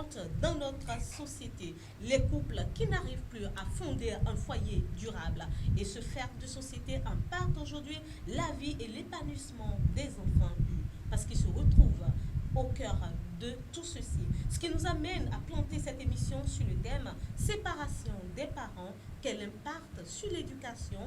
augmente dans notre société. Les couples qui n'arrivent plus à fonder un foyer durable et se faire de société en partent aujourd'hui la vie et l'épanouissement des enfants parce qu'ils se retrouvent au cœur de tout ceci. Ce qui nous amène à planter cette émission sur le thème séparation des parents, quel impact sur l'éducation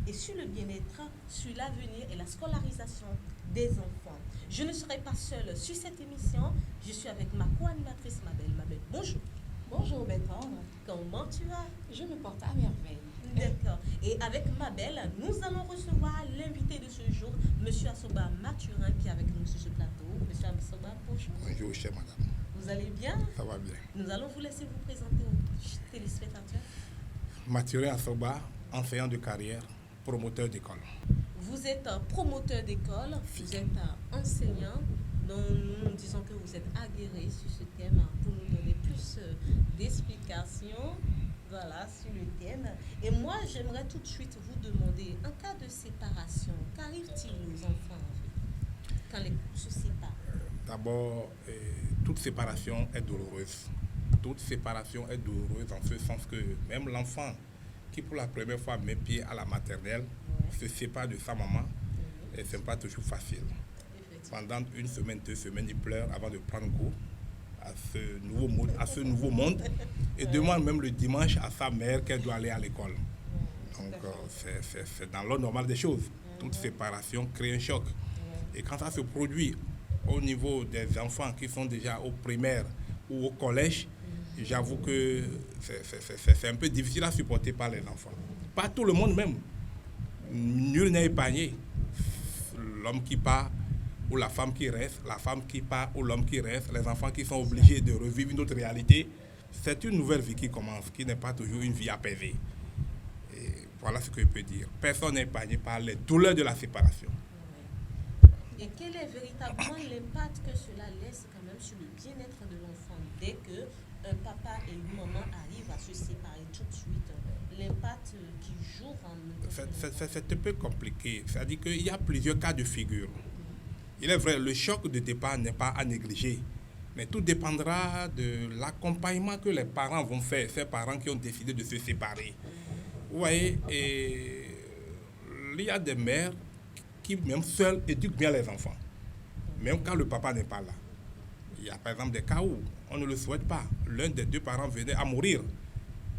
et sur le bien-être, sur l'avenir et la scolarisation des enfants. Je ne serai pas seule sur cette émission, je suis avec ma co-animatrice Mabel. Mabel, bonjour. Bonjour Bertrand. Comment tu vas? Je me porte à merveille. D'accord. Et avec Mabel, nous allons recevoir l'invité de ce jour, M. Assoba Mathurin, qui est avec nous sur ce plateau. M. Assoba, bonjour. Bonjour, chère madame. Vous allez bien? Ça va bien. Nous allons vous laisser vous présenter aux téléspectateurs. Mathurin Assoba, enseignant de carrière, promoteur d'école. Vous êtes promoteur d'école, vous êtes enseignant, donc nous disons que vous êtes aguerri sur ce thème pour nous donner plus d'explications. Voilà, sur le thème. Et moi, j'aimerais tout de suite vous demander, en cas de séparation, qu'arrive-t-il aux enfants quand les couples se séparent? D'abord, toute séparation est douloureuse. Toute séparation est douloureuse en ce sens que même l'enfant qui pour la première fois met pied à la maternelle se sépare de sa maman et ce n'est pas toujours facile. Pendant une semaine, 2 semaines, il pleure avant de prendre goût à ce nouveau monde et demande même le dimanche à sa mère qu'elle doit aller à l'école. Donc c'est dans l'ordre normal des choses. Toute séparation crée un choc. Et quand ça se produit au niveau des enfants qui sont déjà au primaire ou au collège, j'avoue que c'est un peu difficile à supporter par les enfants. Pas tout le monde même. Nul n'est épargné. L'homme qui part ou la femme qui reste, la femme qui part ou l'homme qui reste, les enfants qui sont obligés de revivre une autre réalité, c'est une nouvelle vie qui commence, qui n'est pas toujours une vie apaisée. Et voilà ce que je peux dire. Personne n'est épargné par les douleurs de la séparation. Et quel est véritablement l'impact que cela laisse quand même sur le bien-être de l'enfant dès que un papa et une maman arrivent à se séparer tout de suite? L'impact qui joue en... C'est un peu compliqué. C'est-à-dire qu'il y a plusieurs cas de figure. Il est vrai, le choc de départ n'est pas à négliger, mais tout dépendra de l'accompagnement que les parents vont faire, ces parents qui ont décidé de se séparer. Vous voyez, et il y a des mères qui, même seules, éduquent bien les enfants, même quand le papa n'est pas là. Il y a par exemple des cas où on ne le souhaite pas. L'un des deux parents venait à mourir.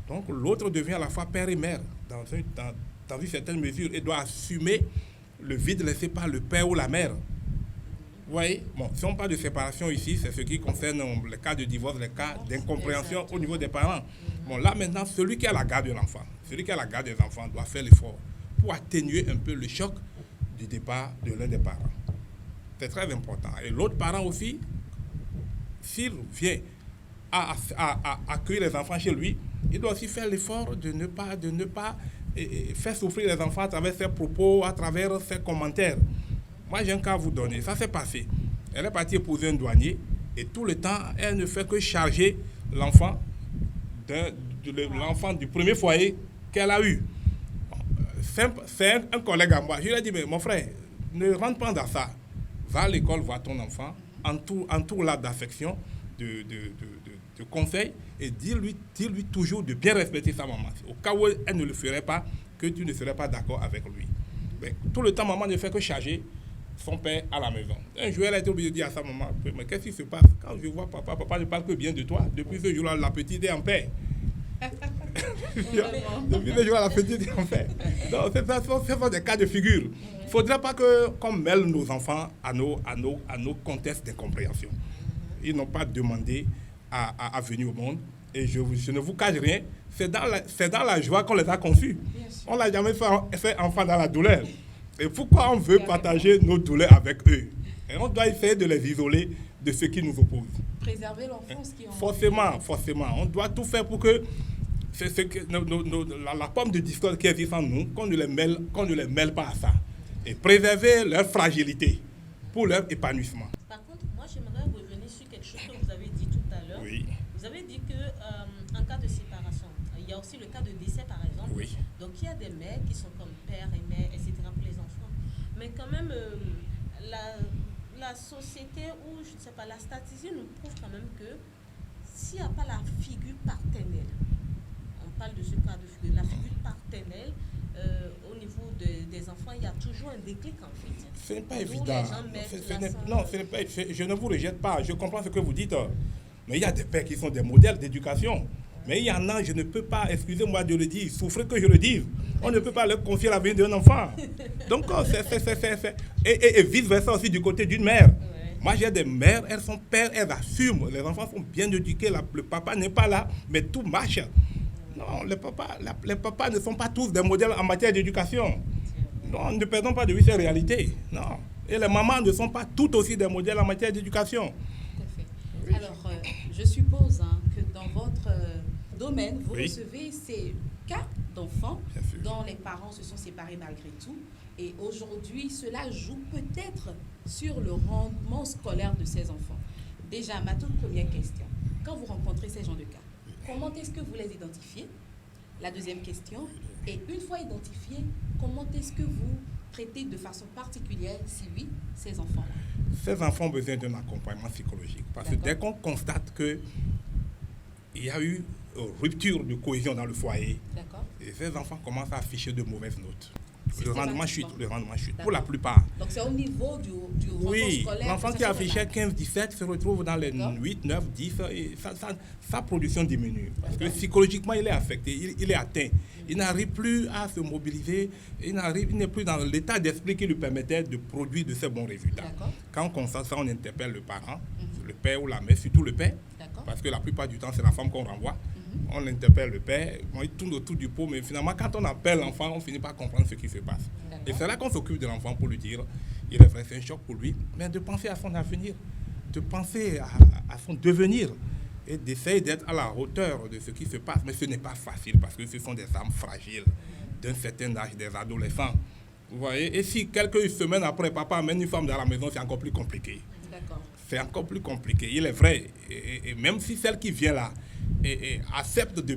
Donc l'autre devient à la fois père et mère, dans une certaine mesure, et doit assumer le vide laissé par le père ou la mère. Vous voyez, bon, si on parle de séparation ici, c'est ce qui concerne les cas de divorce, les cas d'incompréhension au niveau des parents. Bon, là maintenant, celui qui a la garde de l'enfant, celui qui a la garde des enfants doit faire l'effort pour atténuer un peu le choc du départ de l'un des parents. C'est très important. Et l'autre parent aussi, s'il vient à accueillir les enfants chez lui, il doit aussi faire l'effort de ne pas faire souffrir les enfants à travers ses propos, à travers ses commentaires. Moi, j'ai un cas à vous donner. Ça s'est passé. Elle est partie épouser un douanier et tout le temps, elle ne fait que charger l'enfant du premier foyer qu'elle a eu. C'est un collègue à moi. Je lui ai dit, mais mon frère, ne rentre pas dans ça. Va à l'école voir ton enfant, entoure-la d'affection, de conseils et dis-lui toujours de bien respecter sa maman. Au cas où elle ne le ferait pas, que tu ne serais pas d'accord avec lui. Mais tout le temps, maman ne fait que charger son père à la maison. Un jour, elle a été obligée de dire à sa maman, mais qu'est-ce qui se passe? Quand je vois papa ne parle que bien de toi. Depuis ce jour-là, la petite est en paix. Depuis ce jour-là, la petite est en paix. Donc, ce sont des cas de figure. Il ne faudrait pas qu'on mêle nos enfants à nos contextes d'incompréhension. Ils n'ont pas demandé à venir au monde. Et je ne vous cache rien, c'est dans la joie qu'on les a conçus. On ne l'a jamais fait enfant dans la douleur. Et pourquoi on veut partager nos douleurs avec eux? Et on doit essayer de les isoler de ce qui nous oppose. Préserver l'enfance qui Forcément. On doit tout faire pour que, la pomme de discorde qui existe en nous, qu'on ne les mêle pas à ça. Et préserver leur fragilité pour leur épanouissement. Par contre, moi, j'aimerais revenir sur quelque chose que vous avez dit tout à l'heure. Oui. Vous avez dit qu'en cas de séparation, il y a aussi le cas de décès, par exemple. Oui. Donc, il y a des mères qui sont comme père et mère, etc. pour les enfants. Mais quand même, la société ou, je ne sais pas, la statistique nous prouve quand même que s'il n'y a pas la figure paternelle, on parle de ce cas de figure, la figure paternelle, au niveau des enfants, il y a toujours un déclic en fait. Ce n'est pas D'où évident. les gens mettent l'accent. Non, je ne vous rejette pas. Je comprends ce que vous dites. Mais il y a des pères qui sont des modèles d'éducation. Mais il y en a, je ne peux pas, excusez-moi de le dire, souffrez que je le dise. On ne peut pas leur confier l'avenir d'un enfant. Donc, et vice-versa aussi du côté d'une mère. Ouais. Moi, j'ai des mères, elles sont pères, elles assument. Les enfants sont bien éduqués, le papa n'est pas là, mais tout marche. Non, les papas ne sont pas tous des modèles en matière d'éducation. Non, ne perdons pas de vue ces réalités. Non. Et les mamans ne sont pas toutes aussi des modèles en matière d'éducation. Tout à fait. Alors, je suppose que dans votre domaine, vous Oui. recevez ces cas d'enfants Bien sûr. dont les parents se sont séparés malgré tout. Et aujourd'hui, cela joue peut-être sur le rendement scolaire de ces enfants. Déjà, ma toute première question, quand vous rencontrez ces gens de cas, comment est-ce que vous les identifiez? La deuxième question, et une fois identifiés, comment est-ce que vous traitez de façon particulière, si oui, ces enfants-là? Ces enfants ont besoin d'un accompagnement psychologique. Parce que D'accord. dès qu'on constate qu'il y a eu rupture de cohésion dans le foyer, D'accord? et ces enfants commencent à afficher de mauvaises notes. Le rendement chute, D'accord. pour la plupart. Donc c'est au niveau du rendement Oui, scolaire. l'enfant que qui ça se affichait passe. 15-17 se retrouve dans les D'accord. 8, 9, 10 et sa production diminue. Parce que D'accord. psychologiquement, il est affecté, il est atteint. Il n'arrive plus à se mobiliser, il n'est plus dans l'état d'esprit qui lui permettait de produire de ces bons résultats. D'accord. Quand on constate ça, on interpelle le parent, le père ou la mère, surtout le père, D'accord. parce que la plupart du temps, c'est la femme qu'on renvoie. Mhm. On interpelle le père, il tourne autour du pot, mais finalement, quand on appelle l'enfant, on finit par comprendre ce qui se passe. D'accord. Et c'est là qu'on s'occupe de l'enfant pour lui dire, il est vrai, c'est un choc pour lui, mais de penser à son avenir, de penser à son devenir et d'essayer d'être à la hauteur de ce qui se passe. Mais ce n'est pas facile parce que ce sont des âmes fragiles d'un certain âge, des adolescents. Vous voyez, et si quelques semaines après, papa amène une femme dans la maison, c'est encore plus compliqué. D'accord. C'est encore plus compliqué. Il est vrai, et même si celle qui vient là et accepte de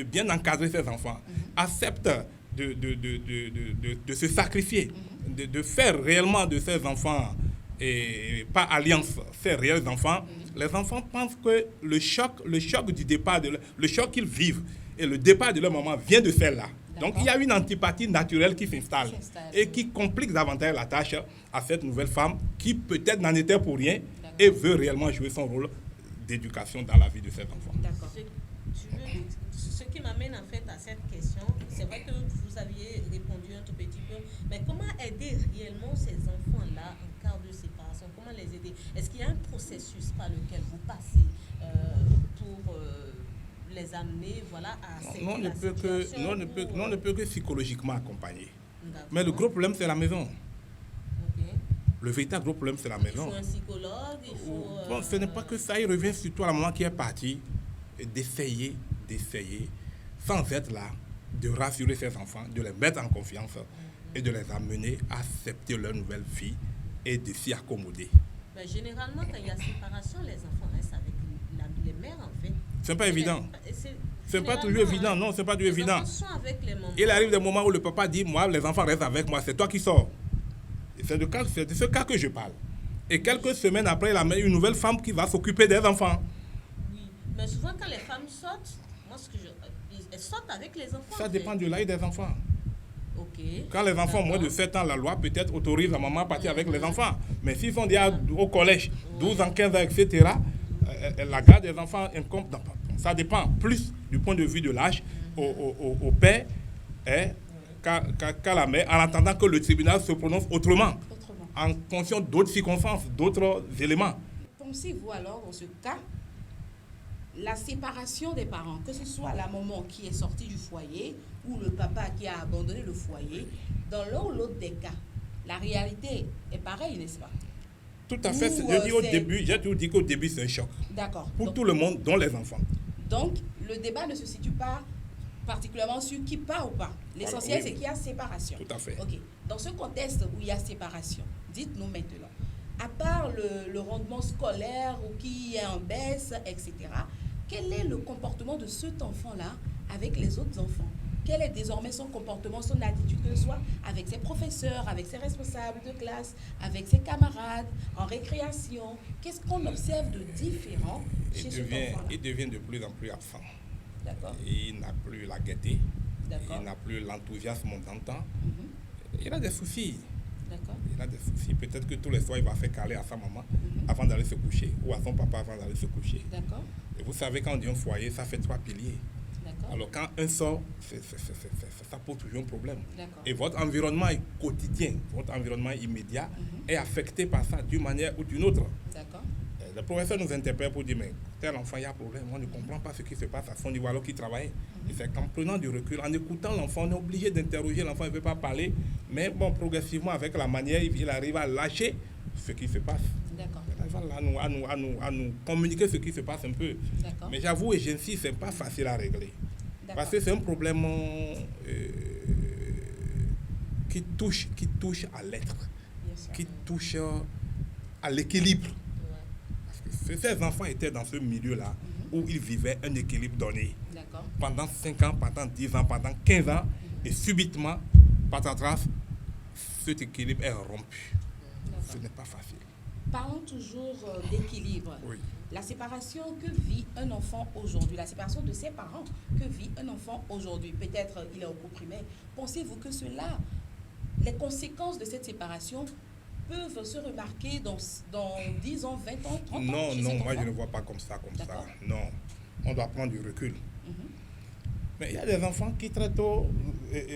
bien encadrer ses enfants, accepte de se sacrifier, de faire réellement de ses enfants, et pas alliance, ces réels enfants, les enfants pensent que le choc du départ, le choc qu'ils vivent et le départ de leur maman vient de celle-là. Donc il y a une antipathie naturelle qui s'installe et qui complique davantage la tâche à cette nouvelle femme qui peut-être n'en était pour rien et veut réellement jouer son rôle d'éducation dans la vie de ses enfants. D'accord. Ce qui m'amène en fait à cette question, c'est vrai que vous aviez répondu un tout petit peu, mais comment aider réellement ces enfants-là en cas de séparation? Comment les aider? Est-ce qu'il y a un processus par lequel vous passez pour les amener à accepter la situation? On ne peut que psychologiquement accompagner. D'accord. Mais le gros problème, c'est la maison. Ok. Le véritable gros problème, c'est la Il maison. faut un psychologue, il faut... Bon, ce n'est pas que ça, il revient surtout à la maman qui est partie, d'essayer, sans être là, de rassurer ses enfants, de les mettre en confiance et de les amener à accepter leur nouvelle vie et de s'y accommoder. Mais généralement, quand il y a séparation, les enfants restent avec les mères, en fait. C'est pas évident. C'est pas toujours évident, non, c'est pas toujours évident. Les enfants sont avec les mamans. Il arrive des moments où le papa dit, moi, les enfants restent avec moi, c'est toi qui sors. C'est de ce cas que je parle. Et quelques semaines après, il amène une nouvelle femme qui va s'occuper des enfants. Oui, mais souvent quand les femmes sortent, elles sortent avec les enfants. Ça en dépend fait. de l'âge des enfants. Ok. Quand les enfants ont moins de D'accord. 7 ans, la loi peut-être autorise la maman à partir avec les enfants. Mais s'ils sont déjà au collège, 12 ans, 15 ans, etc., la garde des enfants incombe. Ça dépend plus du point de vue de l'âge au père qu'à la mère, en attendant que le tribunal se prononce autrement, en fonction d'autres circonstances, d'autres éléments. Pensez-vous alors, dans ce cas, la séparation des parents, que ce soit la maman qui est sortie du foyer ou le papa qui a abandonné le foyer, dans l'un ou l'autre des cas, la réalité est pareille, n'est-ce pas? Tout à fait. J'ai toujours dit qu'au début, c'est un choc. D'accord. Pour Donc, tout le monde, dont les enfants. donc, le débat ne se situe pas particulièrement sur qui part ou pas. L'essentiel, oui, c'est qu'il y a séparation. Tout à fait. Ok. Dans ce contexte où il y a séparation, dites-nous maintenant, à part le rendement scolaire ou qui est en baisse, etc., quel est le comportement de cet enfant-là avec les autres enfants? Quel est désormais son comportement, son attitude, que ce soit avec ses professeurs, avec ses responsables de classe, avec ses camarades, en récréation? Qu'est-ce qu'on observe de différent chez cet enfant-là. il devient de plus en plus absent. D'accord. Il n'a plus la gaieté, D'accord. il n'a plus l'enthousiasme d'antan. Mhm. Il a des soucis. D'accord. Il a des soucis. Peut-être que tous les soirs, il va faire caler à sa maman Mhm. avant d'aller se coucher, ou à son papa avant d'aller se coucher. D'accord. Et vous savez, quand on dit un foyer, ça fait 3 piliers. D'accord. Alors quand un sort, ça pose toujours un problème. D'accord. Et votre environnement est quotidien, votre environnement immédiat Mhm. est affecté par ça d'une manière ou d'une autre. D'accord. Le professeur nous interpelle pour dire, mais tel enfant, il y a problème, on ne comprend pas ce qui se passe à son niveau alors qu'il travaille. Et c'est qu'en prenant du recul, en écoutant l'enfant, on est obligé d'interroger l'enfant, il ne veut pas parler, mais bon, progressivement, avec la manière, il arrive à lâcher ce qui se passe. D'accord. Il arrive à nous communiquer ce qui se passe un peu. D'accord. Mais j'avoue et j'insiste, ce n'est pas facile à régler. D'accord. Parce que c'est un problème qui touche à l'être, Bien sûr. qui touche à l'équilibre. Ouais. Parce que ces enfants étaient dans ce milieu-là où ils vivaient un équilibre donné. D'accord. Pendant 5 ans, pendant 10 ans, pendant 15 ans, et subitement, patatras, cet équilibre est rompu. Ce D'accord. n'est pas facile. Parlons toujours d'équilibre. Oui. La séparation que vit un enfant aujourd'hui, la séparation de ses parents que vit un enfant aujourd'hui, peut-être il est au cours primaire, pensez-vous que cela, les conséquences de cette séparation peuvent se remarquer dans 10 ans, 20 ans, 30 ans Non, chez non, cet moi je enfant? ne vois pas comme ça. D'accord. Non, on doit prendre du recul. Mhm. Mais il y a des enfants qui très tôt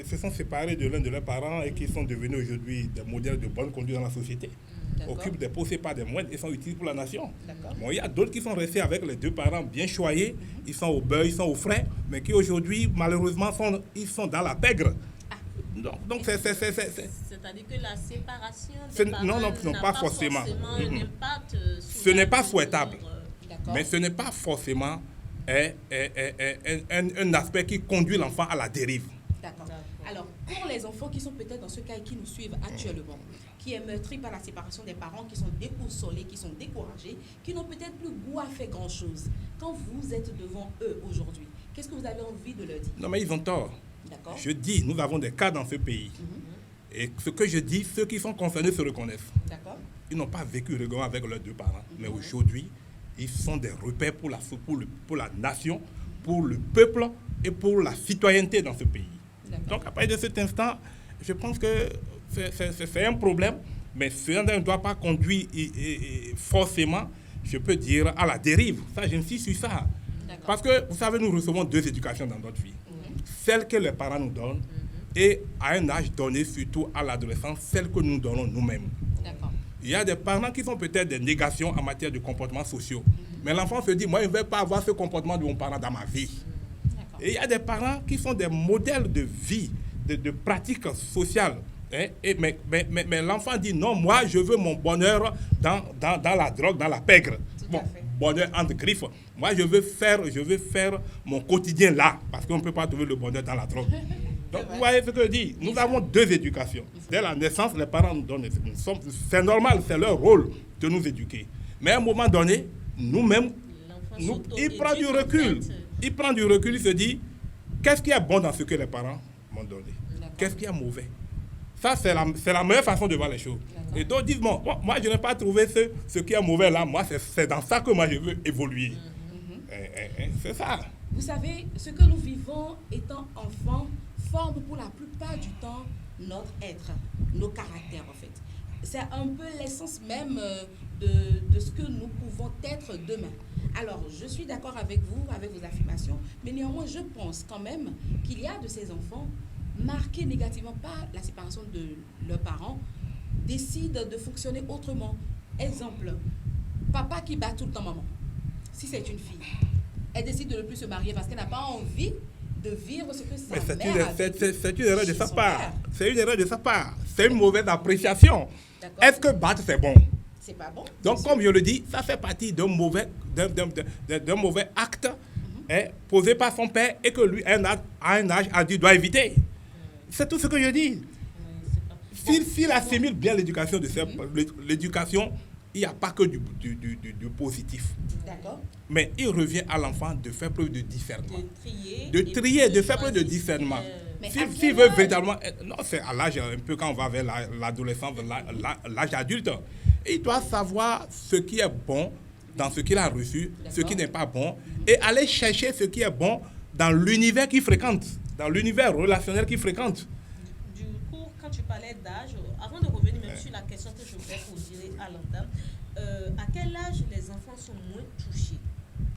se sont séparés de l'un de leurs parents et qui sont devenus aujourd'hui des modèles de bonne conduite dans la société. D'accord. Occupent des postes, pas des moindres, et sont utiles pour la nation. D'accord. Bon, il y a d'autres qui sont restés avec les deux parents bien choyés, ils sont au beurre, ils sont au frais, mais qui aujourd'hui, malheureusement, ils sont dans la pègre. Donc c'est... C'est-à-dire que la séparation Ce- des parents non, n'a pas forcément. un Mhm. impact sur Ce n'est pas l'avenir, souhaitable. D'accord. Mais ce n'est pas forcément un aspect qui conduit l'enfant à la dérive. D'accord. D'accord. Alors, pour les enfants qui sont peut-être dans ce cas et qui nous suivent actuellement, qui est meurtri par la séparation des parents, qui sont déboussolés, qui sont découragés, qui n'ont peut-être plus goût à faire grand-chose, quand vous êtes devant eux aujourd'hui, qu'est-ce que vous avez envie de leur dire? Non, mais ils ont tort. D'accord. Je dis, nous avons des cas dans ce pays. Et ce que je dis, ceux qui sont concernés se reconnaissent. D'accord. Ils n'ont pas vécu régulièrement avec leurs deux parents. Mais aujourd'hui, ils sont des repères pour la nation, pour le peuple et pour la citoyenneté dans ce pays. D'accord. Donc, à partir de cet instant, je pense que c'est un problème, mais cela ne doit pas conduire forcément, je peux dire, à la dérive. Ça, j'insiste sur ça. D'accord. Parce que, vous savez, nous recevons 2 éducations dans notre vie. Celle que les parents nous donnent et à un âge donné, surtout à l'adolescence, celle que nous donnons nous-mêmes. D'accord. Il y a des parents qui sont peut-être des négations en matière de comportements sociaux. Mais l'enfant se dit, moi, je ne vais pas avoir ce comportement de mon parent dans ma vie. D'accord. Et il y a des parents qui sont des modèles de vie, de pratiques sociales. Hein, mais l'enfant dit, non, moi, je veux mon bonheur dans la drogue, dans la pègre. Tout à fait. Bonheur entre griffes. Moi, je veux faire mon quotidien là, parce qu'on ne peut pas trouver le bonheur dans la drogue. Donc, vous voyez ce que je dis. Nous avons 2 éducations. Dès la naissance, les parents nous donnent. C'est normal, c'est leur rôle de nous éduquer. Mais à un moment donné, nous-mêmes, L'enfant il prend du s'auto-éduque, en recul. fait. Il prend du recul, il se dit, qu'est-ce qui est bon dans ce que les parents m'ont donné? D'accord. Qu'est-ce qui est mauvais? Ça, c'est la meilleure façon de voir les choses. D'accord. Et d'autres disent, bon, moi, je n'ai pas trouvé ce qui est mauvais là. Moi, c'est dans ça que moi, je veux évoluer. C'est ça. Vous savez, ce que nous vivons étant enfants forme pour la plupart du temps notre être, nos caractères en fait. C'est un peu l'essence même de ce que nous pouvons être demain. Alors, je suis d'accord avec vous, avec vos affirmations, mais néanmoins, je pense quand même qu'il y a de ces enfants marqués négativement par la séparation de leurs parents, décident de fonctionner autrement. Exemple, papa qui bat tout le temps maman. Si c'est une fille, elle décide de ne plus se marier parce qu'elle n'a pas envie de vivre ce que sa Mais mère a vécu c'est une erreur de chez sa son part. père. C'est une erreur de sa part. C'est une mauvaise appréciation. D'accord. Est-ce que battre, c'est bon? C'est pas bon. Donc, c'est comme je le dis, ça fait partie d'un mauvais acte posé par son père et que lui, à un âge adulte, doit éviter. C'est tout ce que je dis. S'il assimile bien l'éducation l'éducation, il n'y a pas que du positif. D'accord. Mais il revient à l'enfant de faire preuve de discernement. De trier, De faire preuve de choisir discernement. Mais à S'il quel veut âge? véritablement... Non, c'est à l'âge un peu quand on va vers l'adolescence, l'âge adulte. Il doit savoir ce qui est bon dans ce qu'il a reçu, ce qui D'accord. n'est pas bon, et aller chercher ce qui est bon dans l'univers qu'il fréquente, dans l'univers relationnel qu'il fréquente. Du coup, quand tu parlais d'âge, avant de revenir même sur la question que je voulais poser à l'entame, à quel âge les enfants sont moins touchés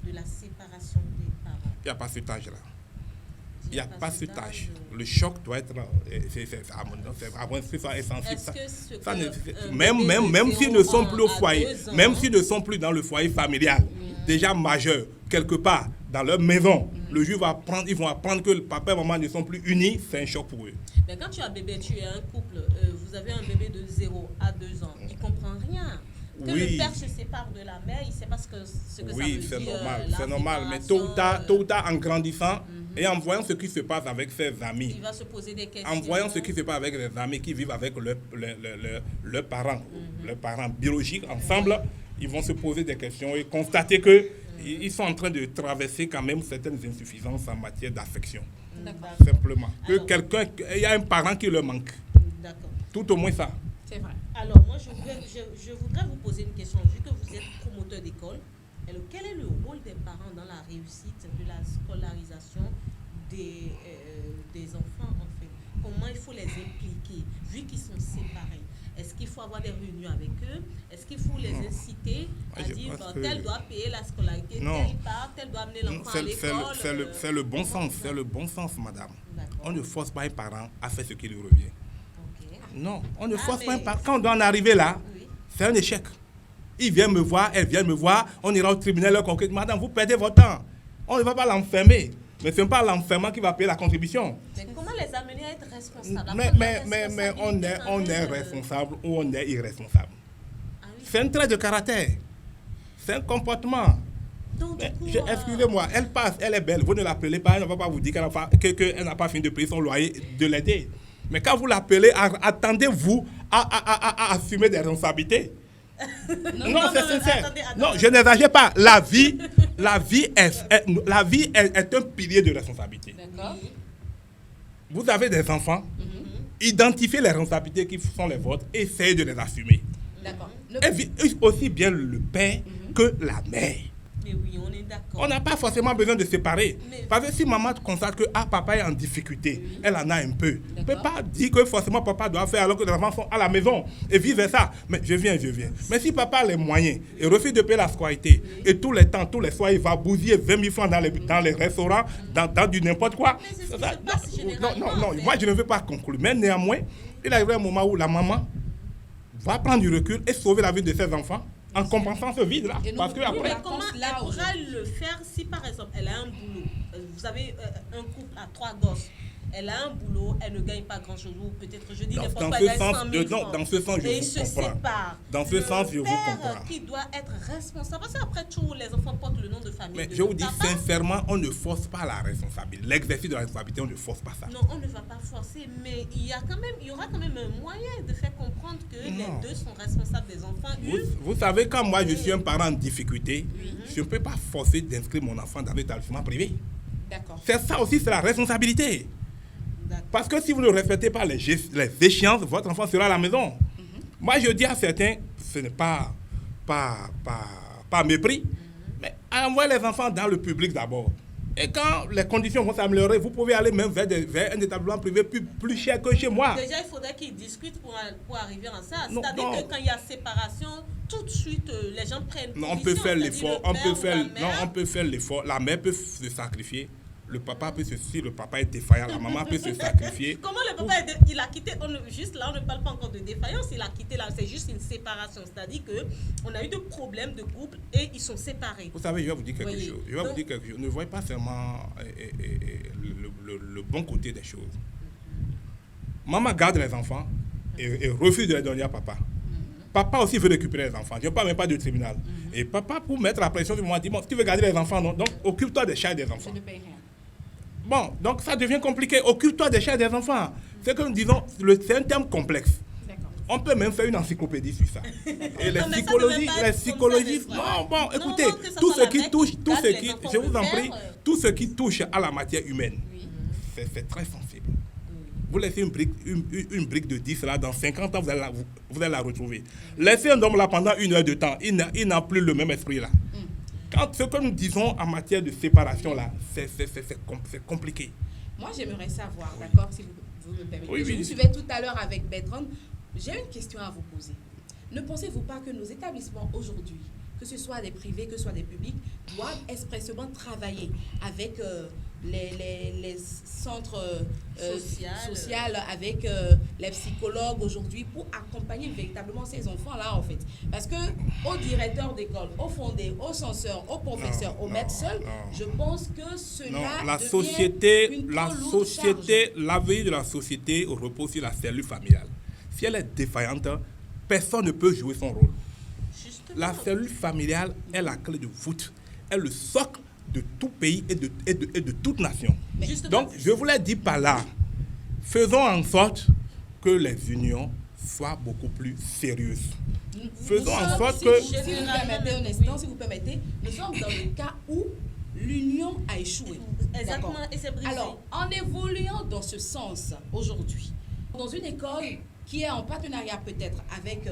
de la séparation des parents? Il n'y a pas cet âge-là. Il n'y a pas cet cet âge. Le choc doit être... C'est essentiel. Est-ce que ce Ça que, ne- bébé de même s'ils ne 0 sont plus au à foyer, 2 ans, même s'ils ne sont plus dans le foyer familial, déjà majeurs, quelque part, dans leur maison, le jour ils vont apprendre que le papa et maman ne sont plus unis, c'est un choc pour eux. Mais quand tu as un bébé, tu es un couple, vous avez un bébé de 0 à 2 ans, il ne comprend rien. Que Oui. le père se sépare de la mère, il ne sait pas ce que ça veut Oui, dire. c'est normal, la c'est normal. Mais séparation, tôt ou tard, en grandissant et en voyant ce qui se passe avec ses amis, il va se poser des questions. en voyant ce qui se passe avec les amis qui vivent avec leurs parents, leurs parents biologiques ensemble, ils vont se poser des questions et constater que ils sont en train de traverser quand même certaines insuffisances en matière d'affection. D'accord. Simplement. Alors- Il y a un parent qui leur manque. D'accord. Tout au moins ça. C'est vrai. Alors, moi, je voudrais vous poser une question. Vu que vous êtes promoteur d'école, quel est le rôle des parents dans la réussite de la scolarisation des enfants, en fait? Comment il faut les impliquer, vu qu'ils sont séparés? Est-ce qu'il faut avoir des réunions avec eux? Est-ce qu'il faut les inciter à Je dire pense que- tel doit payer la scolarité, Non. tel part, tel doit amener l'enfant à l'école? C'est le bon sens, c'est le bon sens, madame. D'accord. On ne force pas un parent à faire ce qui lui revient. Ok. Non, on ne force mais- pas un parent. Quand on doit en arriver là, Oui. c'est un échec. Il vient me voir, elle vient me voir, on ira au tribunal, leur concrète. Madame, vous perdez votre temps. On ne va pas l'enfermer. Mais ce n'est pas l'enfermement qui va payer la contribution. Mais comment les amener à être responsables? à Mais, prendre mais, la mais, mais on est responsabilité, responsable ou on est irresponsable. Ah oui. C'est un trait de caractère. C'est un comportement. Donc, Mais du coup, excusez-moi, elle passe, elle est belle. Vous ne l'appelez pas, elle ne va pas vous dire qu'elle n'a pas fini de payer son loyer, de l'aider. Mais quand vous l'appelez, attendez-vous à assumer des responsabilités. Non, c'est sincère. attendez. Non, je n'exagère pas. La vie est un pilier de responsabilité. D'accord. Vous avez des enfants, identifiez les responsabilités qui sont les vôtres, essayez de les assumer. D'accord. Aussi bien le père que la mère. Mais oui, on est d'accord. On n'a pas forcément besoin de séparer. Mais- Parce que si maman constate que papa est en difficulté, elle en a un peu. On ne peut D'accord. pas dire que forcément papa doit faire alors que les enfants sont à la maison et vice versa. Mais je viens. Mais si papa a les moyens et refuse de payer la scolarité et tous les temps, tous les soirs, il va bousiller 20 000 francs dans les restaurants, dans du n'importe quoi. Mais c'est ce qui Ça- se passe généralement, non, en fait. moi je ne veux pas conclure. Mais néanmoins, il arrive un moment où la maman va prendre du recul et sauver la vie de ses enfants en compensant ce vide-là. Et nous- Parce que oui, après, Mais la comment réponse là elle pourra le faire si, par exemple, elle a un boulot? Vous avez un couple à 3 gosses. Elle a un boulot, elle ne gagne pas grand-chose. Ou peut-être, je dis n'importe dans quoi, ce elle gagne sens, 100 000 francs. dans ce sens, je Et ils vous se comprends. séparent. Dans ce sens, je vous père comprends. qui doit être responsable. Parce qu'après tout, les enfants portent le nom de famille. Mais de je vous leur dis papa. sincèrement, on ne force pas la responsabilité. L'exercice de la responsabilité, on ne force pas ça. Non, on ne va pas forcer, mais il y aura quand même un moyen de faire comprendre que Non. les deux sont responsables des enfants. Vous savez, quand moi je suis un parent en difficulté, je ne peux pas forcer d'inscrire mon enfant dans un établissement privé. D'accord. C'est ça aussi, c'est la responsabilité. D'accord. Parce que si vous ne respectez pas les échéances, votre enfant sera à la maison. Moi, je dis à certains, ce n'est pas mépris, mais envoyez les enfants dans le public d'abord. Et quand les conditions vont s'améliorer, vous pouvez aller même vers un établissement privé plus cher que chez moi. Déjà, il faudrait qu'ils discutent pour arriver à ça. Non, C'est-à-dire non. que quand il y a séparation, tout de suite, les gens prennent Non, on peut position, faire c'est-à-dire l'effort, le on père peut ou faire, la non, mère. on peut faire l'effort. La mère peut se sacrifier. Le papa peut si le papa est défaillant, la maman peut se sacrifier. Comment le papa, il a quitté, juste là, on ne parle pas encore de défaillance, il a quitté là, c'est juste une séparation. C'est-à-dire qu'on a eu des problèmes de couple et ils sont séparés. Vous savez, je vais vous dire quelque Oui. chose. Ne voyez pas seulement le bon côté des choses. Maman garde les enfants et refuse de les donner à papa. Papa aussi veut récupérer les enfants. Je ne parle même pas du tribunal. Et papa, pour mettre la pression sur moi, dit, bon, si tu veux garder les enfants, non, donc occupe-toi des chats et des Je enfants. ne paye rien. Bon, donc ça devient compliqué. Occupe-toi des chats et des enfants. C'est que nous disons, c'est un terme complexe. D'accord. On peut même faire une encyclopédie sur ça. Et les Non, mais ça psychologistes, devait pas être comme ça, n'est-ce pas? non, bon, Non, écoutez, non, que ça tout soit ce qui la mère touche, qui tout garde ce les qui, enfants je ou vous le en père, prie, tout ce qui touche à la matière humaine, Oui. c'est très sensible. Vous laissez une brique de 10 là, dans 50 ans, vous allez la retrouver. Laissez un homme là pendant 1 heure de temps, il n'a plus le même esprit là. Quand ce que nous disons en matière de séparation, là, c'est compliqué. Moi, j'aimerais savoir, d'accord, si vous me permettez. Oui, Je oui. vous suivais tout à l'heure avec Bertrand. J'ai une question à vous poser. Ne pensez-vous pas que nos établissements aujourd'hui, que ce soit des privés, que ce soit des publics, doivent expressément travailler avec les centres sociaux, avec les psychologues aujourd'hui pour accompagner véritablement ces enfants-là, en fait. Parce que aux directeurs d'école, aux fondés, aux censeurs, aux professeurs, aux maîtres seuls, je pense que cela la devient société, une la trop lourde société, charge. l'avenir de la société repose sur la cellule familiale. Si elle est défaillante, personne ne peut jouer son rôle. Justement. La cellule familiale est la clé de voûte, est le socle de tout pays et de toute nation. Justement. Donc, je voulais dire par là, faisons en sorte que les unions soient beaucoup plus sérieuses. Faisons en sorte que... Si vous permettez un instant, si vous permettez, nous sommes dans le cas où l'union a échoué. Exactement, D'accord. et c'est brisé. Alors, en évoluant dans ce sens aujourd'hui, dans une école qui est en partenariat peut-être avec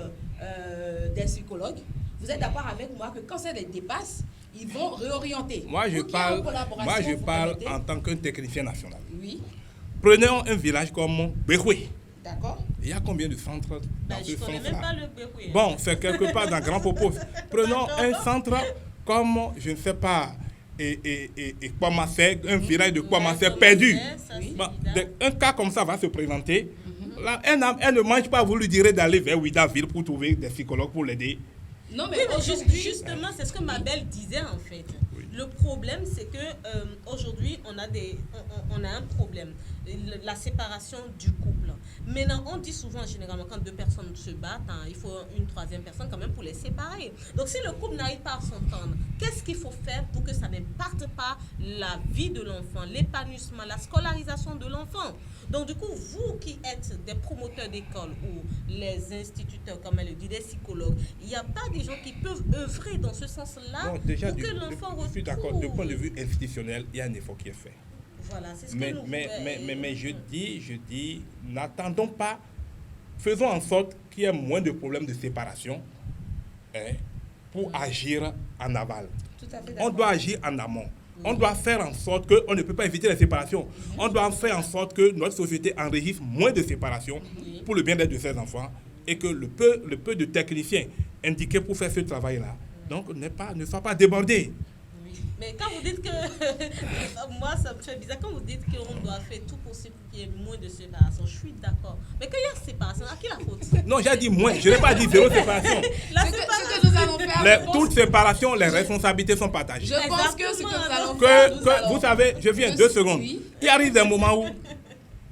des psychologues, vous êtes d'accord avec moi que quand ça les dépasse, ils vont réorienter. Moi, je Pour qu'il y ait une parle collaboration, vous permettez? en tant qu'un technicien national. Oui, Prenons un village comme Béroué. d'accord. Il y a combien de centres dans Ben, ce je connais même sens-là? pas le Béroué. Bon, c'est quelque part dans Grand Popos. Prenons un centre comme, je ne sais pas, et Kwamassé, un village de Kwamassé perdu. Bon, un cas comme ça va se présenter. Là, elle ne mange pas, vous lui direz d'aller vers Ouidaville pour trouver des psychologues pour l'aider. Non, Oui, mais mais aujourd'hui, justement, c'est ce que ma belle disait en fait. Oui. Le problème, c'est que aujourd'hui, on a un problème, la séparation du couple. Maintenant, on dit souvent, généralement, quand deux personnes se battent, il faut une troisième personne quand même pour les séparer. Donc, si le couple n'arrive pas à s'entendre, qu'est-ce qu'il faut faire pour que ça n'impacte pas la vie de l'enfant, l'épanouissement, la scolarisation de l'enfant? Donc, du coup, vous qui êtes des promoteurs d'école ou les instituteurs, comme elle le dit, des psychologues, il n'y a pas des gens qui peuvent œuvrer dans ce sens-là Bon, déjà, pour que l'enfant retrouve... je suis d'accord. Du point de vue institutionnel, il y a un effort qui est fait. Voilà, c'est ce que nous... Mais je dis, n'attendons pas, faisons en sorte qu'il y ait moins de problèmes de séparation pour agir en aval. tout à fait On d'accord. doit agir en amont. On doit faire en sorte qu'on ne peut pas éviter les séparations. On doit faire en sorte que notre société enregistre moins de séparations pour le bien-être de ses enfants et que le peu de techniciens indiqués pour faire ce travail-là donc ne soit pas débordé. Mais quand vous dites que... Moi, ça me fait bizarre. Quand vous dites qu'on doit faire tout possible pour qu'il y ait moins de séparation, je suis d'accord. Mais quand il y a séparation, à qui la faute? Non, j'ai dit moins. Je n'ai pas dit zéro séparation. La Ce séparation... que nous allons faire, je pense- Toute séparation, les responsabilités sont partagées. je pense que ce que nous allons faire, nous Que allons- vous savez, je viens 2 secondes. Oui. Il arrive des moments où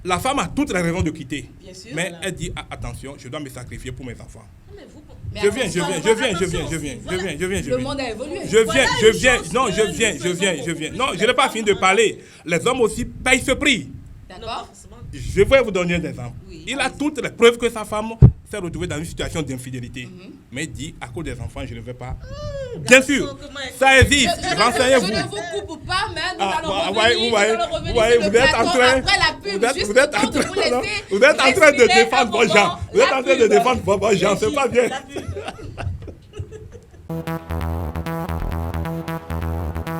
la femme a toutes les raisons de quitter. Bien sûr. Mais elle dit attention, je dois me sacrifier pour mes enfants. Mais vous... Mais Je viens. Le monde a évolué. Non, je viens. Non, je n'ai pas fini de parler. Les hommes aussi payent ce prix. D'accord. Je vais vous donner un exemple. Oui. Il a toutes les preuves que sa femme s'est retrouvée dans une situation d'infidélité. Mais il dit, à cause des enfants, je ne vais pas. Bien sûr, ça existe. Je Renseignez-vous. ne vous coupe pas, mais nous Ah, allons vous voyez, revenir sur le vous êtes en plateau train, après la pub. Juste vous êtes le en temps de train, vous laisser vous êtes en train de respirer défendre un vos gens. moment. Vous êtes La en train de pub. défendre vos gens, c'est pas bien. La pub.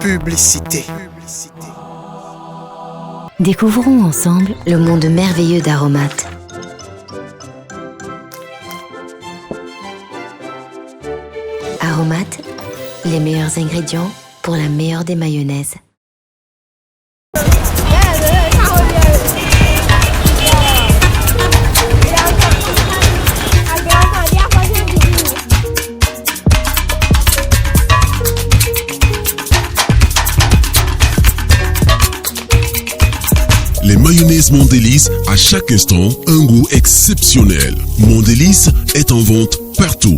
Publicité. Découvrons ensemble le monde merveilleux d'Aromates. Aromates, les meilleurs ingrédients pour la meilleure des mayonnaises. Les mayonnaises Mondélis, à chaque instant, un goût exceptionnel. Mondélis est en vente partout.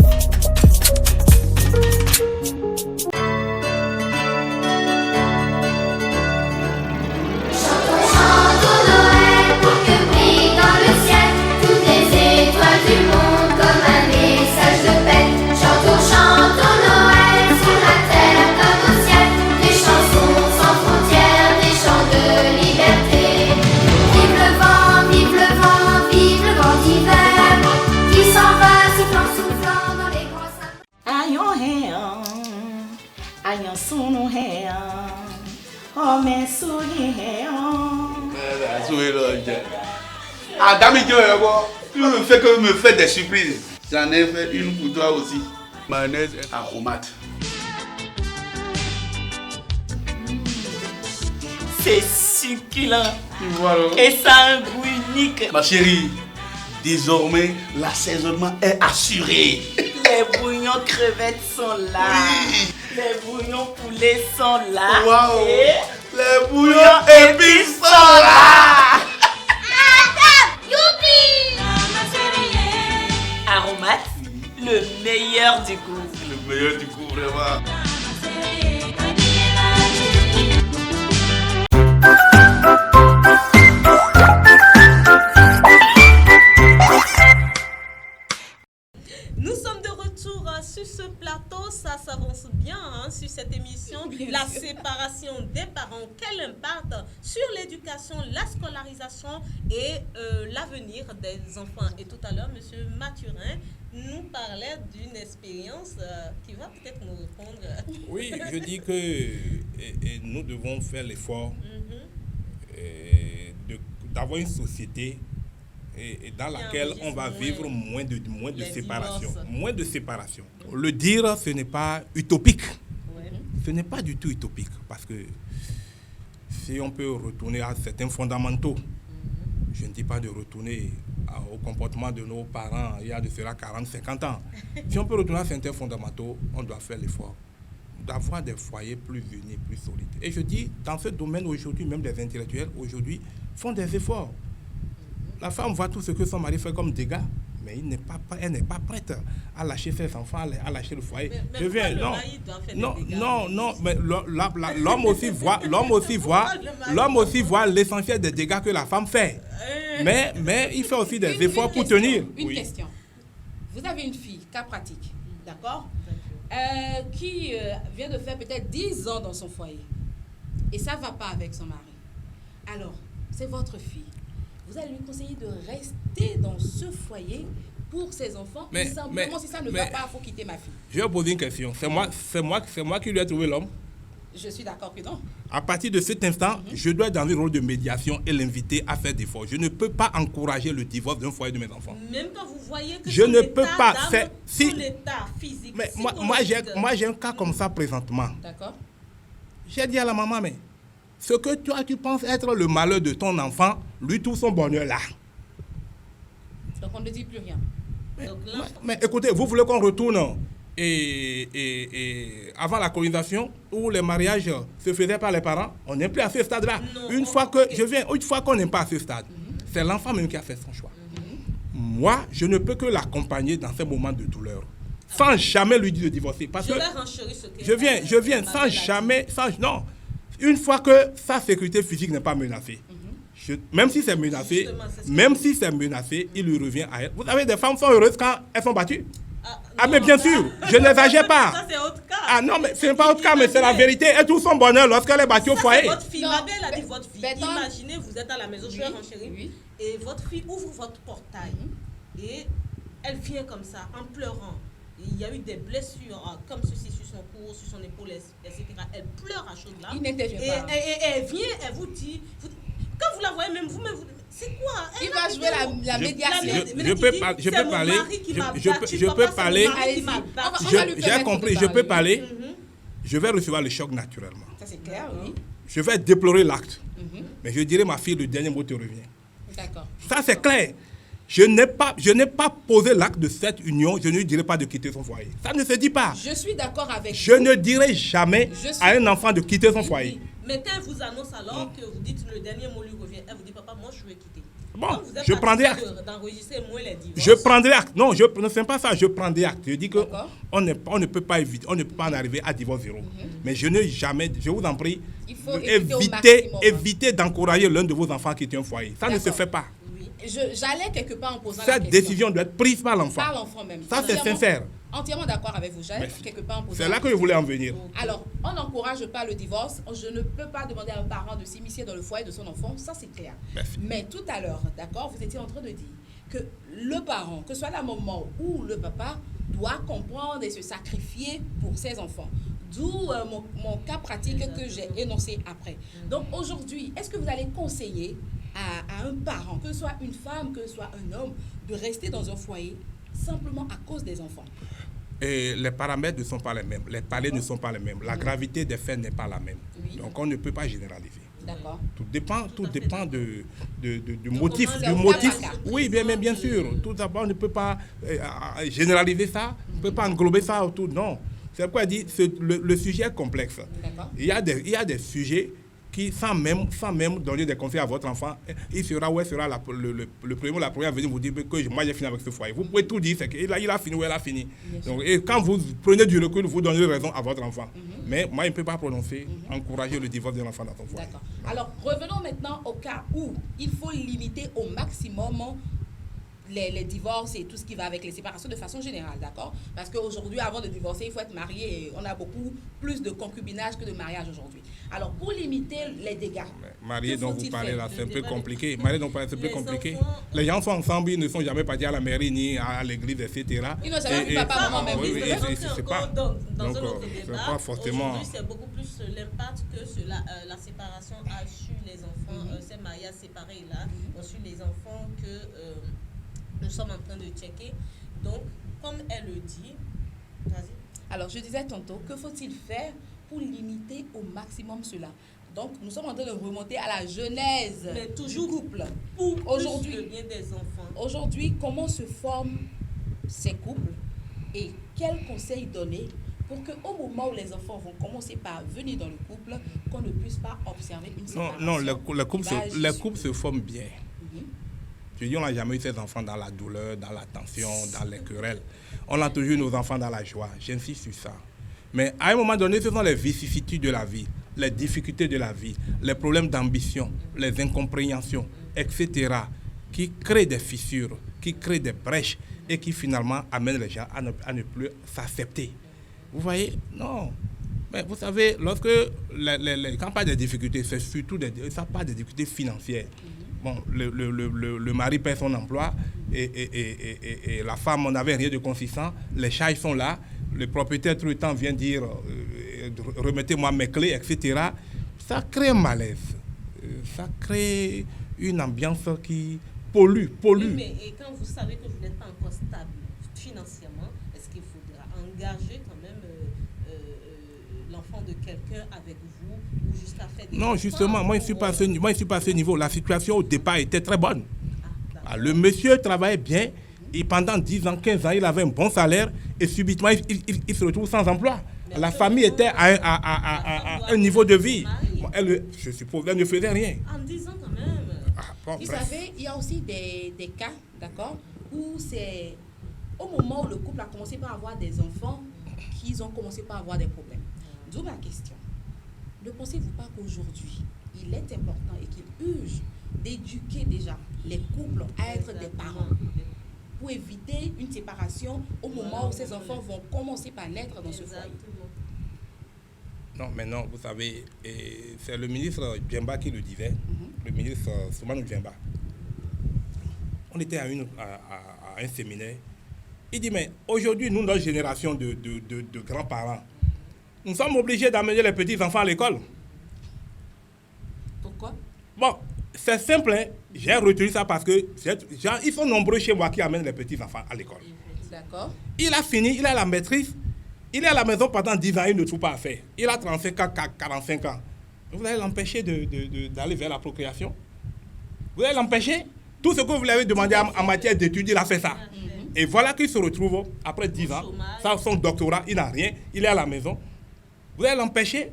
Ah, Dami, tu me fais que me faire des surprises. J'en ai fait une pour toi aussi. Mayonnaise aromate. C'est succulent. Voilà. Et ça a un goût unique. Ma chérie, désormais, l'assaisonnement est assuré. Les bouillons crevettes sont là. Oui. Les bouillons poulets sont là. Waouh. Et Les bouillons épices sont là. Aromate, le meilleur du goût. Le meilleur du coup, vraiment. Nous sommes de retour sur ce plateau, ça s'avance bien sur cette émission. La séparation des parents, quel impact sur l'éducation, la scolarisation et l'avenir des enfants. Et tout à l'heure, M. Mathurin nous parlait d'une expérience qui va peut-être nous répondre. Oui, je dis que nous devons faire l'effort d'avoir une société dans laquelle on va vivre moins de séparation. Moins de séparation. Le dire, ce n'est pas utopique. Ouais. Ce n'est pas du tout utopique. Parce que si on peut retourner à certains fondamentaux, je ne dis pas de retourner au comportement de nos parents il y a de cela 40-50 ans. Si on peut retourner à certains fondamentaux, on doit faire l'effort d'avoir des foyers plus unis, plus solides. Et je dis, dans ce domaine aujourd'hui, même des intellectuels, aujourd'hui, font des efforts. La femme voit tout ce que son mari fait comme dégâts, mais elle n'est pas prête à lâcher ses enfants, à lâcher le foyer. Mais je viens, non, mais l'homme aussi voit l'essentiel des dégâts que la femme fait. Mais il fait aussi des efforts pour tenir. Une question. Vous avez une fille, cas pratique, d'accord, qui vient de faire peut-être 10 ans dans son foyer. Et ça ne va pas avec son mari. Alors, c'est votre fille. Vous allez lui conseiller de rester dans ce foyer pour ses enfants. Mais simplement, si ça ne va pas, il faut quitter ma fille. Je vais poser une question. C'est moi qui lui ai trouvé l'homme. Je suis d'accord que non. À partir de cet instant, je dois être dans le rôle de médiation et l'inviter à faire des efforts. Je ne peux pas encourager le divorce d'un foyer de mes enfants. Même quand vous voyez que je ne peux pas faire. Si, son état physique, mais moi, j'ai un cas comme ça présentement. D'accord. J'ai dit à la maman, mais ce que toi, tu penses être le malheur de ton enfant, lui trouve son bonheur là. Donc on ne dit plus rien. Mais écoutez, vous voulez qu'on retourne et avant la colonisation, où les mariages se faisaient par les parents, on n'est plus à ce stade-là. Une fois qu'on n'est pas à ce stade, c'est l'enfant même qui a fait son choix. Moi, je ne peux que l'accompagner dans ces moments de douleur, sans jamais lui dire de divorcer. Parce que je viens sans jamais, non. Une fois que sa sécurité physique n'est pas menacée, même si c'est menacé, il lui revient à elle. Vous savez, des femmes sont heureuses quand elles sont battues. Mais bien sûr, je n'exagère pas. Ça, c'est autre cas. Ah non, mais ce n'est pas autre cas, mais c'est la vérité. Elle trouve son bonheur lorsqu'elle est battue au foyer. Votre fille, ma belle a dit votre fille. Imaginez, vous êtes à la maison, je suis renchérie, et votre fille ouvre votre portail. Et elle vient comme ça, en pleurant. Il y a eu des blessures comme ceci sur son cou, sur son épaule, etc. Elle pleure à chaudes larmes. Et elle vient, elle vous dit, quand vous la voyez même, c'est quoi? Il va jouer la médiation. Je peux parler. J'ai compris, je peux parler. Je vais recevoir le choc naturellement. Ça c'est clair, oui. Je vais déplorer l'acte. Mais je dirai, ma fille, le dernier mot te revient. D'accord. Ça c'est clair. Je n'ai pas posé l'acte de cette union, je ne lui dirai pas de quitter son foyer. Ça ne se dit pas. Je suis d'accord avec Je ne dirai jamais à un enfant de quitter son foyer. Mais quand elle vous annonce alors que vous dites le dernier mot lui revient, elle vous dit papa, moi je vais quitter. Bon, je prendrai acte. Je prendrai acte. Non, je ne fais pas ça, je prendrai acte. Je dis que on ne peut pas éviter, on ne peut pas en arriver à divorce zéro. Mais je ne jamais, je vous en prie, évitez d'encourager l'un de vos enfants à quitter un foyer. Ça ne se fait pas. J'allais quelque part en posant la question. Cette décision doit être prise par l'enfant. Par l'enfant même. Ça, c'est sincère. Entièrement d'accord avec vous. J'allais quelque part en posant la question. C'est là que je voulais en venir. Alors, on n'encourage pas le divorce. Je ne peux pas demander à un parent de s'immiscer dans le foyer de son enfant. Ça, c'est clair. Merci. Mais tout à l'heure, d'accord, vous étiez en train de dire que le parent, que ce soit la maman ou le papa, doit comprendre et se sacrifier pour ses enfants. D'où mon cas pratique que j'ai énoncé après. Donc aujourd'hui, est-ce que vous allez conseiller à un parent, que ce soit une femme, que ce soit un homme, de rester dans un foyer simplement à cause des enfants? Et les paramètres ne sont pas les mêmes, les palais ne sont pas les mêmes, la gravité des faits n'est pas la même. Oui. Donc on ne peut pas généraliser. D'accord. Tout dépend du Donc, motif. comment Du la motif. femme Oui, bien sûr. Tout d'abord, on ne peut pas généraliser ça, on ne peut pas englober ça autour. Non. C'est pourquoi je dis le sujet est complexe. D'accord. Il y a des sujets qui, sans même donner des conseils à votre enfant, il sera ou elle sera le premier ou la première à venir vous dire que moi j'ai fini avec ce foyer. Vous pouvez tout dire, c'est qu'il a fini ou elle a fini. Donc, et quand vous prenez du recul, vous donnez raison à votre enfant. Mais moi, je ne peux pas prononcer, encourager le divorce d'un enfant dans son foyer. D'accord. Alors, revenons maintenant au cas où il faut limiter au maximum les divorces et tout ce qui va avec les séparations de façon générale, d'accord? Parce qu'aujourd'hui, avant de divorcer, il faut être marié et on a beaucoup plus de concubinage que de mariage aujourd'hui. Alors, pour limiter les dégâts... Marié que dont faut-il vous parlez faire? là, c'est un peu compliqué. Marié dont vous parlez, c'est un peu Les compliqué. enfants- Les gens sont ensemble, ils ne sont jamais partis à la mairie ni à l'église, etc. Ils ne savent pas que papa, maman, même oui, Oui, oui, mais oui, c'est c'est encore pas. dans Donc, un autre c'est débat. pas forcément. Aujourd'hui, c'est beaucoup plus l'impact que la séparation a sur les enfants. Ces mariages séparés-là ont sur les enfants que nous sommes en train de checker. Donc, comme elle le dit, vas-y. Alors, je disais tantôt, que faut-il faire pour limiter au maximum cela? Donc, nous sommes en train de remonter à la genèse Mais du toujours couple. pour Aujourd'hui- plus le bien des enfants. Aujourd'hui, comment se forment ces couples et quels conseils donner pour qu'au moment où les enfants vont commencer par venir dans le couple, qu'on ne puisse pas observer une séparation? Non, les couples se forment bien. Mhm. Je dis, on n'a jamais eu ces enfants dans la douleur, dans la tension, dans les querelles. On a toujours eu nos enfants dans la joie. J'insiste sur ça. Mais à un moment donné, ce sont les vicissitudes de la vie, les difficultés de la vie, les problèmes d'ambition, les incompréhensions, etc., qui créent des fissures, qui créent des brèches et qui finalement amènent les gens à ne plus s'accepter. Vous voyez? Non. Mais vous savez, lorsque quand on parle des difficultés, c'est surtout ça parle des difficultés financières. Bon, le mari perd son emploi et la femme, on n'avait rien de consistant. Les charges sont là. Le propriétaire, tout le temps, vient dire remettez-moi mes clés, etc. Ça crée un malaise. Ça crée une ambiance qui pollue. Oui, mais et quand vous savez que vous n'êtes pas encore stable financièrement, est-ce qu'il faudra engager quand même l'enfant de quelqu'un avec vous ou jusqu'à faire des Non, enfants justement, moi, je ne suis pas à ce niveau. La situation au départ était très bonne. d'accord. Le monsieur travaillait bien et pendant 10 ans, 15 ans, il avait un bon salaire et subitement, il se retrouve sans emploi. Mais La après, famille était à un niveau de vie. Bon, je suppose qu'elle ne faisait rien. En 10 ans quand même. Bon, Vous bref. savez, il y a aussi des cas, d'accord, où c'est au moment où le couple a commencé par avoir des enfants qu'ils ont commencé par avoir des problèmes. D'où ma question. Ne pensez-vous pas qu'aujourd'hui, il est important et qu'il urge d'éduquer déjà les couples à être des parents pour éviter une séparation au moment où ces enfants vont commencer par naître dans ce foyer? Exactement. Non, mais non, vous savez, c'est le ministre Djemba qui le disait, le ministre Soumanou Djemba. On était à un séminaire. Il dit, mais aujourd'hui, nous, notre génération de grands-parents, nous sommes obligés d'amener les petits-enfants à l'école. Pourquoi? Bon, c'est simple, hein. J'ai retenu ça parce que ils sont nombreux chez moi qui amènent les petits-enfants à l'école. D'accord. Il a fini, il a la maîtrise, il est à la maison pendant 10 ans, il ne trouve pas à faire. Il a 35 ans, 45 ans. Vous allez l'empêcher d'aller vers la procréation? Vous allez l'empêcher? Tout ce que vous lui avez demandé en matière d'études, il a fait ça. Et voilà qu'il se retrouve, après 10 ans, ça, son doctorat, il n'a rien, il est à la maison. Vous allez l'empêcher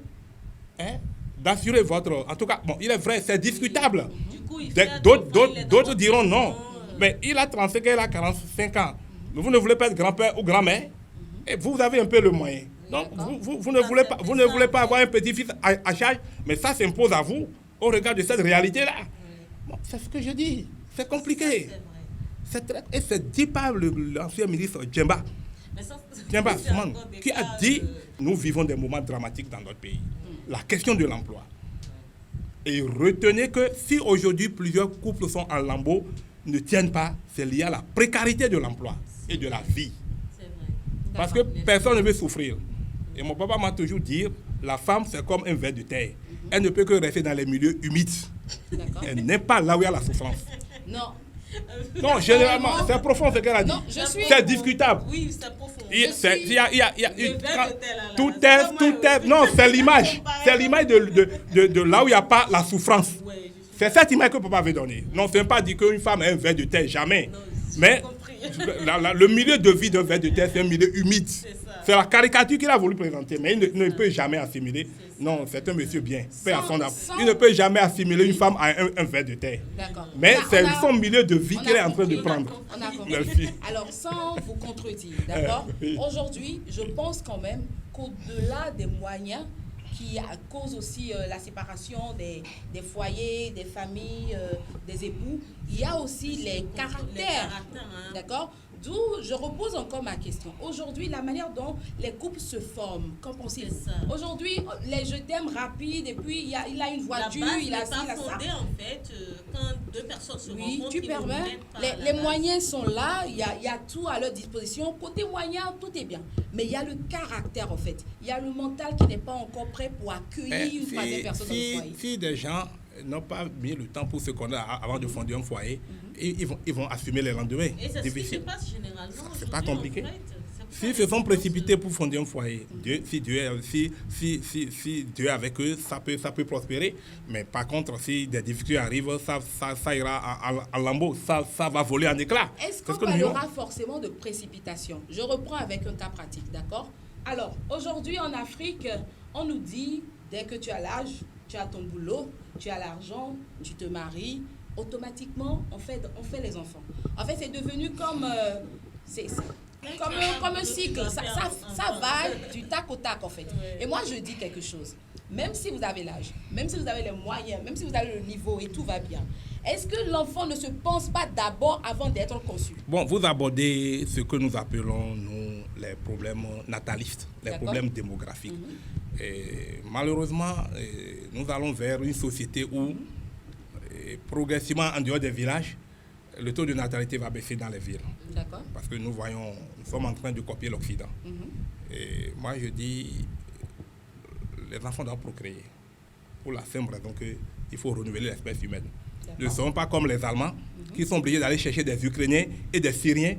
d'assurer votre... En tout cas, bon, il est vrai, c'est discutable. Du coup, il fait D'autres diront non. Mais il a 35 ans, il a 45 ans. Vous ne voulez pas être grand-père ou grand-mère, et vous avez un peu le moyen. Donc, vous ne voulez pas avoir un petit-fils à charge, mais ça s'impose à vous au regard de cette réalité-là. Bon, c'est ce que je dis. C'est compliqué. Et c'est dit par l'ancien ministre Djemba. Djemba Soumane, qui a dit nous vivons des moments dramatiques dans notre pays. La question de l'emploi. Et retenez que si aujourd'hui plusieurs couples sont en lambeaux, ne tiennent pas, c'est lié à la précarité de l'emploi et de la vie. C'est vrai. Parce que personne ne veut souffrir. Et mon papa m'a toujours dit, la femme, c'est comme un ver de terre. Elle ne peut que rester dans les milieux humides. D'accord. Elle n'est pas là où il y a la souffrance. Non. Non, généralement, c'est profond ce qu'elle a dit. Non, je suis... C'est discutable. Oui, c'est profond. Tout est... Non, c'est l'image. C'est l'image de là où il n'y a pas la souffrance. C'est cette image que papa veut donner. Non, ce n'est pas dire qu'une femme a un ver de terre, jamais. Mais le milieu de vie d'un ver de terre, c'est un milieu humide. C'est la caricature qu'il a voulu présenter, mais il ne peut jamais assimiler. Non, c'est un monsieur bien. Il ne peut jamais assimiler une femme à un ver de terre. D'accord. Mais c'est son milieu de vie qu'il est en train de prendre. On a compris. Merci. Alors, sans vous contredire, d'accord, Oui. aujourd'hui, je pense quand même qu'au-delà des moyens qui causent aussi la séparation des foyers, des familles, des époux, il y a aussi les caractères, d'accord. D'où je repose encore ma question. Aujourd'hui, la manière dont les couples se forment, qu'en pensez-vous? Aujourd'hui, les je t'aime rapides, et puis il a une voiture, il a ça, il a ça. En fait, quand deux personnes se rencontrent, tu permets. Les moyens sont là, il y a tout à leur disposition. Côté moyen, tout est bien. Mais il y a le caractère, en fait. Il y a le mental qui n'est pas encore prêt pour accueillir une troisième personne dans le foyer. Si des gens n'ont pas mis le temps pour se connaître avant de fonder un foyer, ils vont assumer les lendemains. Et c'est ce qui se difficile. passe généralement. C'est pas compliqué. En fait. S'ils se sont précipités pour fonder un foyer, si Dieu est avec eux, ça peut prospérer. Mais par contre, si des difficultés arrivent, ça ira en lambeaux, ça va voler en éclats. Est-ce qu'on parlera forcément de précipitation? Je reprends avec un cas pratique, d'accord? Alors, aujourd'hui en Afrique, on nous dit, dès que tu as l'âge, tu as ton boulot, tu as l'argent, tu te maries, automatiquement, on fait les enfants. En fait, c'est devenu comme... comme un cycle, ça va du tac au tac en fait. Et moi je dis quelque chose, même si vous avez l'âge, même si vous avez les moyens, même si vous avez le niveau et tout va bien, est-ce que l'enfant ne se pense pas d'abord avant d'être conçu? Bon, vous abordez ce que nous appelons, nous, les problèmes natalistes, les problèmes démographiques. Et malheureusement, nous allons vers une société où, progressivement en dehors des villages, le taux de natalité va baisser dans les villes. D'accord. Parce que nous sommes en train de copier l'Occident. Et moi, je dis, les enfants doivent procréer. Pour la simple raison qu'il faut renouveler l'espèce humaine. Nous ne sommes pas comme les Allemands, qui sont obligés d'aller chercher des Ukrainiens et des Syriens,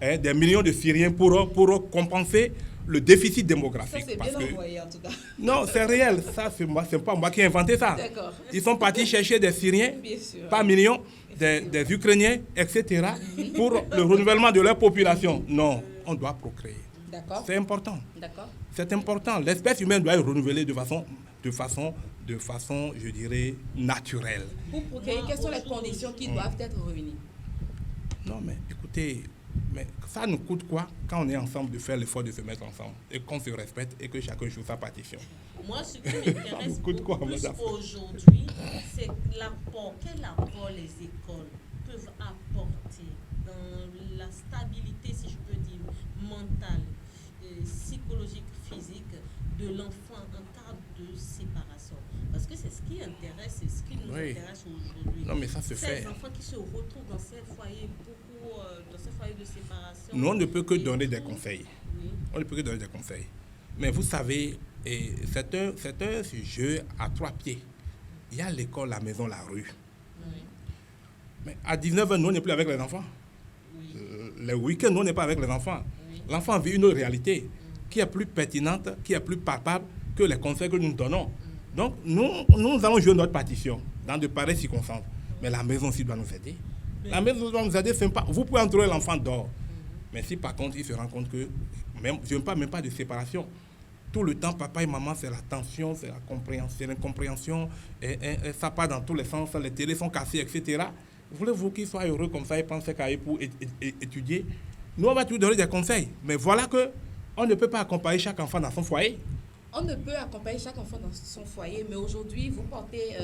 des millions de Syriens pour compenser le déficit démographique. Ça, c'est bien envoyé, en tout cas. Non, c'est réel. Ça, c'est pas moi qui ai inventé ça. D'accord. Ils sont partis chercher des Syriens, par millions, des Ukrainiens, etc., pour le renouvellement de leur population. Non, on doit procréer. D'accord. C'est important. D'accord. C'est important. L'espèce humaine doit être renouvelée de façon, je dirais, naturelle. Pour procréer, quelles sont les conditions qui doivent être réunies? Non, mais écoutez, mais ça nous coûte quoi quand on est ensemble de faire l'effort de se mettre ensemble et qu'on se respecte et que chacun joue sa partition? Moi, ce qui m'intéresse beaucoup plus aujourd'hui, c'est l'apport. Quel apport les écoles peuvent apporter dans la stabilité, si je peux dire, mentale, psychologique, physique de l'enfant en cas de séparation? Parce que c'est ce qui intéresse, c'est ce qui nous intéresse aujourd'hui. Non, mais ça se fait. Ces enfants qui se retrouvent dans ces foyers, dans ces foyers de séparation. Nous, on ne peut que donner des conseils. Oui. On ne peut que donner des conseils. Mais vous savez, c'est un jeu à 3 pieds. Il y a l'école, la maison, la rue. Oui. Mais à 19h, nous, on n'est plus avec les enfants. Oui. Les week-ends, nous, on n'est pas avec les enfants. Oui. L'enfant vit une autre réalité qui est plus pertinente, qui est plus palpable que les conseils que nous donnons. Donc, nous allons jouer notre partition dans de pareilles circonstances. Mais la maison aussi doit nous aider. La maison doit nous aider, c'est pas. Vous pouvez entourer l'enfant dehors. Mais si par contre, il se rend compte que, je ne parle même pas de séparation, tout le temps, papa et maman, c'est la tension, c'est l'incompréhension, et ça part dans tous les sens, les télés sont cassées, etc. Voulez-vous qu'il soit heureux comme ça et pense qu'à pour étudier? Nous, on va toujours donner des conseils. Mais voilà qu'on ne peut pas accompagner chaque enfant dans son foyer. On ne peut accompagner chaque enfant dans son foyer, mais aujourd'hui, vous portez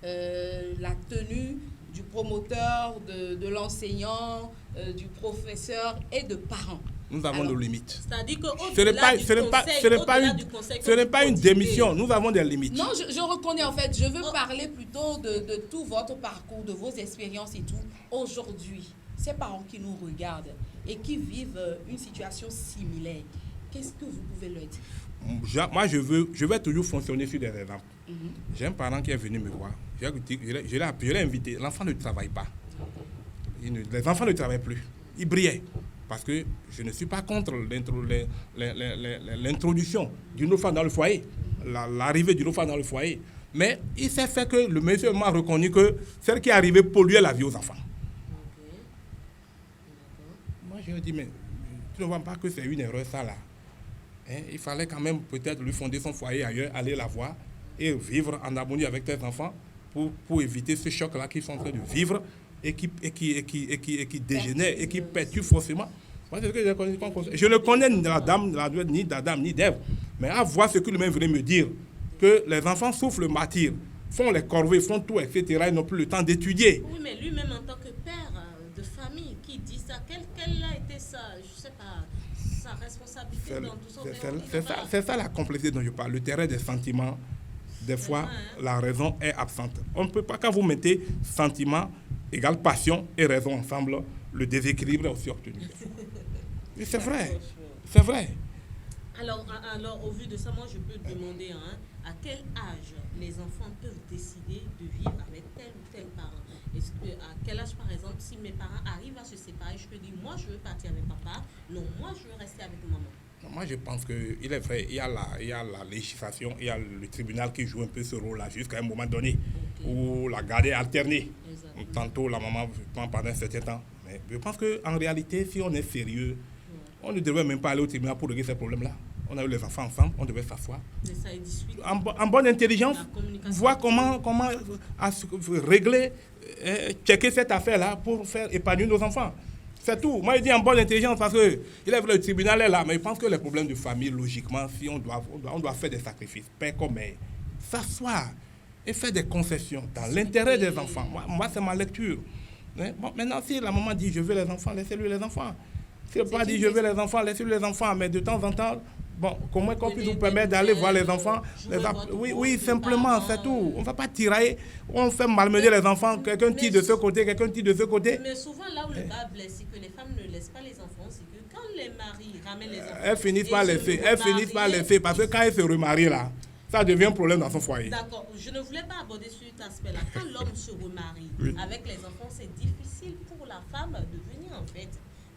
la tenue du promoteur, de l'enseignant, du professeur et de parents. Nous avons nos limites. C'est-à-dire que ce n'est pas une démission. Nous avons des limites. Non, je reconnais en fait. Je veux parler plutôt de tout votre parcours, de vos expériences et tout. Aujourd'hui, ces parents qui nous regardent et qui vivent une situation similaire, qu'est-ce que vous pouvez leur dire? Moi, je vais toujours fonctionner sur des exemples. J'ai un parent qui est venu me voir. Je l'ai invité. L'enfant ne travaille pas. Les enfants ne travaillent plus. Ils brillaient. Parce que je ne suis pas contre l'introduction d'une autre femme dans le foyer, l'arrivée d'une autre femme dans le foyer. Mais il s'est fait que le monsieur m'a reconnu que celle qui est arrivée polluait la vie aux enfants. Moi, je lui ai dit, mais tu ne vois pas que c'est une erreur, ça, là. Hein? Il fallait quand même peut-être lui fonder son foyer ailleurs, aller la voir et vivre en harmonie avec tes enfants pour éviter ce choc-là qu'ils sont en train de vivre et qui dégénère et qui perturbe forcément. Moi, c'est ce que je ne connais ni la dame, ni d'Adam, ni d'Ève. Mais à voir ce que lui-même venait me dire, que les enfants souffrent le martyre, font les corvées, font tout, etc. Ils n'ont plus le temps d'étudier. Oui, mais lui-même en tant que père de famille qui dit ça, quelle a été sa responsabilité dans tout ça? C'est ça la complexité dont je parle, le terrain des sentiments. Des fois, la raison est absente. On ne peut pas, quand vous mettez sentiment égale passion et raison ensemble, le déséquilibre est aussi obtenu. Et c'est vrai, c'est vrai. Alors, au vu de ça, moi, je peux demander à quel âge les enfants peuvent décider de vivre avec tel ou tel parent. Est-ce que, à quel âge, par exemple, si mes parents arrivent à se séparer, je peux dire, moi, je veux partir avec papa, non, moi, je veux rester avec maman. Moi, je pense qu'il est vrai, il y a la législation, il y a le tribunal qui joue un peu ce rôle-là jusqu'à un moment donné, où la garde est alternée. Tantôt, la maman prend pendant un certain temps. Mais je pense qu'en réalité, si on est sérieux, on ne devrait même pas aller au tribunal pour régler ces problèmes-là. On a eu les enfants ensemble, on devait s'asseoir. En bonne intelligence, voir comment régler, checker cette affaire-là pour faire épanouir nos enfants. C'est tout. Moi, je dis en bonne intelligence parce que le tribunal est là, mais je pense que les problèmes de famille, logiquement, si on doit faire des sacrifices, père comme mère, s'asseoir et faire des concessions dans l'intérêt des enfants. Moi, c'est ma lecture. Bon, maintenant, si la maman dit je veux les enfants, laissez-lui les enfants. Si le papa dit je veux les enfants, laissez-lui les enfants. Mais de temps en temps, bon, comment qu'on puisse vous permettre d'aller voir les enfants Oui, simplement, c'est tout. On ne va pas tirailler, on fait malmener les enfants. Quelqu'un tire de ce côté, quelqu'un tire de ce côté. Mais souvent, là où le bas blesse, c'est que les femmes ne laissent pas les enfants. C'est que quand les maris ramènent les enfants... Elles finissent par laisser. Parce que quand elles se remarient là, ça devient un problème dans son foyer. D'accord. Je ne voulais pas aborder cet aspect-là. Quand l'homme se remarie avec les enfants, c'est difficile pour la femme de venir, en fait,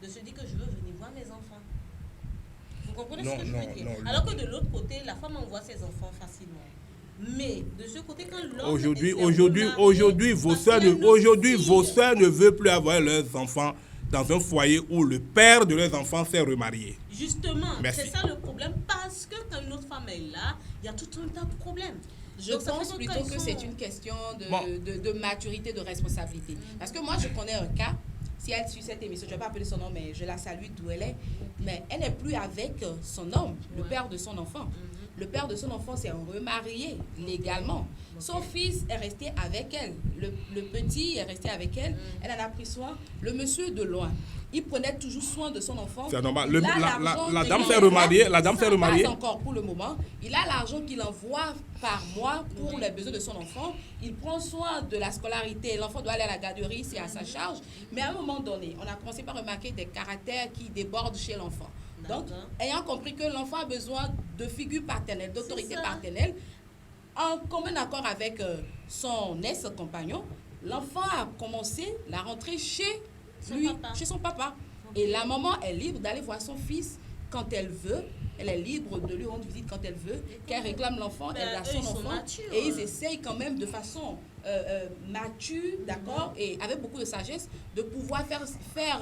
de se dire que je veux venir voir mes enfants. Vous comprenez ce que je veux dire? Alors que de l'autre côté, la femme envoie ses enfants facilement. Mais de ce côté, quand l'homme... Aujourd'hui, vos sœurs ne veulent plus avoir leurs enfants dans un foyer où le père de leurs enfants s'est remarié. Justement, c'est ça le problème, parce que quand une autre femme est là, il y a tout un tas de problèmes. Je pense plutôt que c'est une question de maturité, de responsabilité. Parce que moi, je connais un cas, si elle suit cette émission, je ne vais pas appeler son nom, mais je la salue d'où elle est, mais elle n'est plus avec son homme, le père de son enfant. Le père de son enfant s'est remarié légalement. Son fils est resté avec elle. Le petit est resté avec elle. Elle en a pris soin. Le monsieur de loin, il prenait toujours soin de son enfant. C'est normal. La dame s'est remariée. Pas encore pour le moment. Il a l'argent qu'il envoie par mois pour les besoins de son enfant. Il prend soin de la scolarité. L'enfant doit aller à la garderie, c'est à sa charge. Mais à un moment donné, on a commencé par remarquer des caractères qui débordent chez l'enfant. Donc, ayant compris que l'enfant a besoin de figure paternelle, d'autorité paternelle, en commun accord avec son ex-compagnon, l'enfant a commencé la rentrée chez son papa. Et la maman est libre d'aller voir son fils quand elle veut. Elle est libre de lui rendre visite quand elle veut. Qu'elle réclame l'enfant, elle a son enfant. Et ils essayent quand même de façon mature, d'accord, et avec beaucoup de sagesse, de pouvoir faire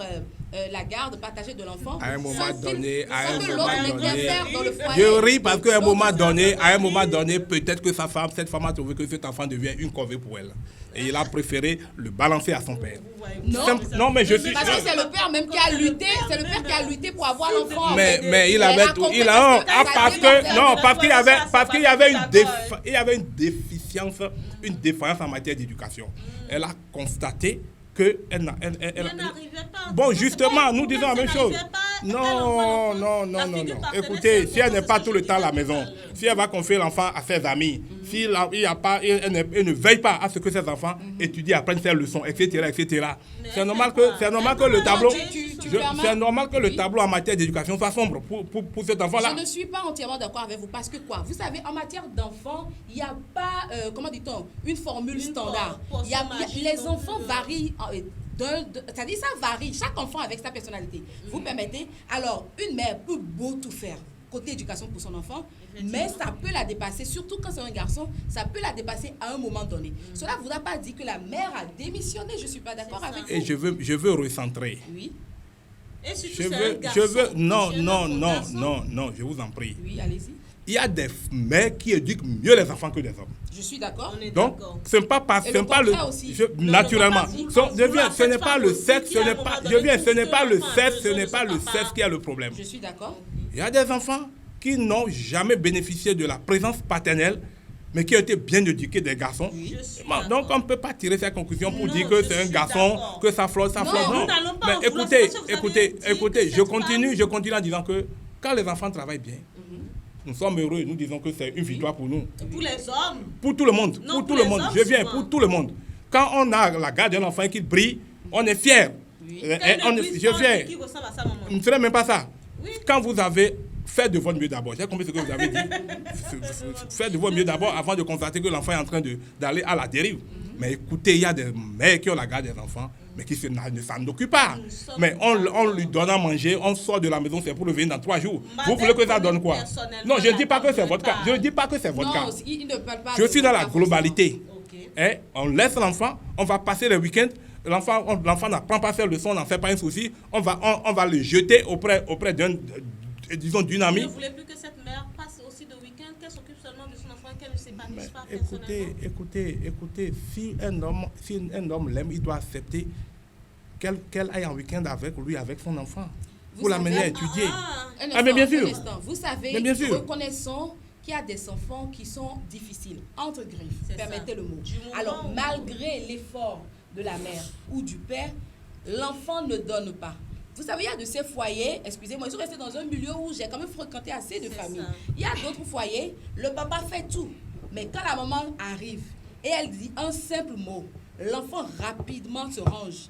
la garde partagée de l'enfant. À un moment donné, je ris parce qu'à un moment donné, peut-être que cette femme a trouvé que cet enfant devient une corvée pour elle. Et il a préféré le balancer à son père. Non, mais je suis... Parce que c'est le père même qui a lutté, pour avoir l'enfant. Mais il avait tout. Parce qu'il y avait une déficience, une défaillance en matière d'éducation. Elle a constaté qu'elle n'arrivait pas. Bon, justement, nous disons la même chose. Non. Écoutez, si elle n'est pas tout le temps à la maison, si elle va confier l'enfant à ses amis, si elle ne veille pas à ce que ses enfants étudient, apprennent ses leçons, etc., c'est normal que le tableau, c'est normal que le tableau en matière d'éducation soit sombre pour cet enfant-là. Je ne suis pas entièrement d'accord avec vous parce que quoi? Vous savez, en matière d'enfants, il n'y a pas, comment dit-on, une formule standard. Les enfants varient. C'est-à-dire ça varie, chaque enfant avec sa personnalité. Vous permettez? Alors, une mère peut beau tout faire côté éducation pour son enfant, mais ça peut la dépasser, surtout quand c'est un garçon, ça peut la dépasser à un moment donné. Cela ne voudra pas dire que la mère a démissionné, je ne suis pas d'accord avec vous. Et je veux recentrer. Oui. Et surtout, non, je vous en prie. Oui, allez-y. Il y a des mères qui éduquent mieux les enfants que les hommes. Je suis d'accord. Donc, ce n'est pas le naturellement. Ce n'est pas le sexe, ce n'est pas le sexe qui a le problème. Je suis d'accord. Il y a des enfants qui n'ont jamais bénéficié de la présence paternelle, mais qui ont été bien éduqués des garçons. Oui. Donc, on ne peut pas tirer cette conclusion pour dire que c'est un garçon, que ça flotte. Non. Mais écoutez, je continue en disant que quand les enfants travaillent bien, nous sommes heureux, nous disons que c'est une victoire pour nous. Pour les hommes. Pour tout le monde. Non, pour tout le monde. hommes, Je viens souvent. pour tout le monde. Quand on a la garde d'un enfant qui brille, on est fier. Oui. Je viens. Qui ressemble à sa maman. Ne serait même pas ça. Oui. Quand vous avez fait de votre mieux d'abord, j'ai compris ce que vous avez dit. Faites de votre mieux d'abord avant de constater que l'enfant est en train d'aller à la dérive. Mais écoutez, il y a des mères qui ont la garde des enfants, mais qui ne s'en occupent pas. Mais on lui donne à manger, on sort de la maison, c'est pour revenir dans 3 jours. Vous voulez que ça donne quoi? Non, je ne dis pas que c'est votre cas. Je ne dis pas que c'est votre cas. Il ne parle pas. Je suis dans la globalité. Okay. On laisse l'enfant, on va passer les week-ends. L'enfant n'apprend pas ses leçons, on n'en fait pas un souci. On va le jeter auprès d'une amie. Vous ne voulez plus que cette mère passe aussi de week-end, qu'elle s'occupe seulement de son enfant, qu'elle ne s'épanouisse pas personnellement. Écoutez, si un homme l'aime, il doit accepter qu'elle aille en week-end avec lui, avec son enfant, pour l'amener à étudier. Mais bien sûr. Vous savez, reconnaissons qu'il y a des enfants qui sont difficiles, entre griffes, permettez le mot. Alors, malgré l'effort de la mère ou du père, l'enfant ne donne pas. Vous savez, il y a de ces foyers, excusez-moi, ils sont restés dans un milieu où j'ai quand même fréquenté assez de familles. Il y a d'autres foyers, le papa fait tout. Mais quand la maman arrive et elle dit un simple mot, l'enfant rapidement se range.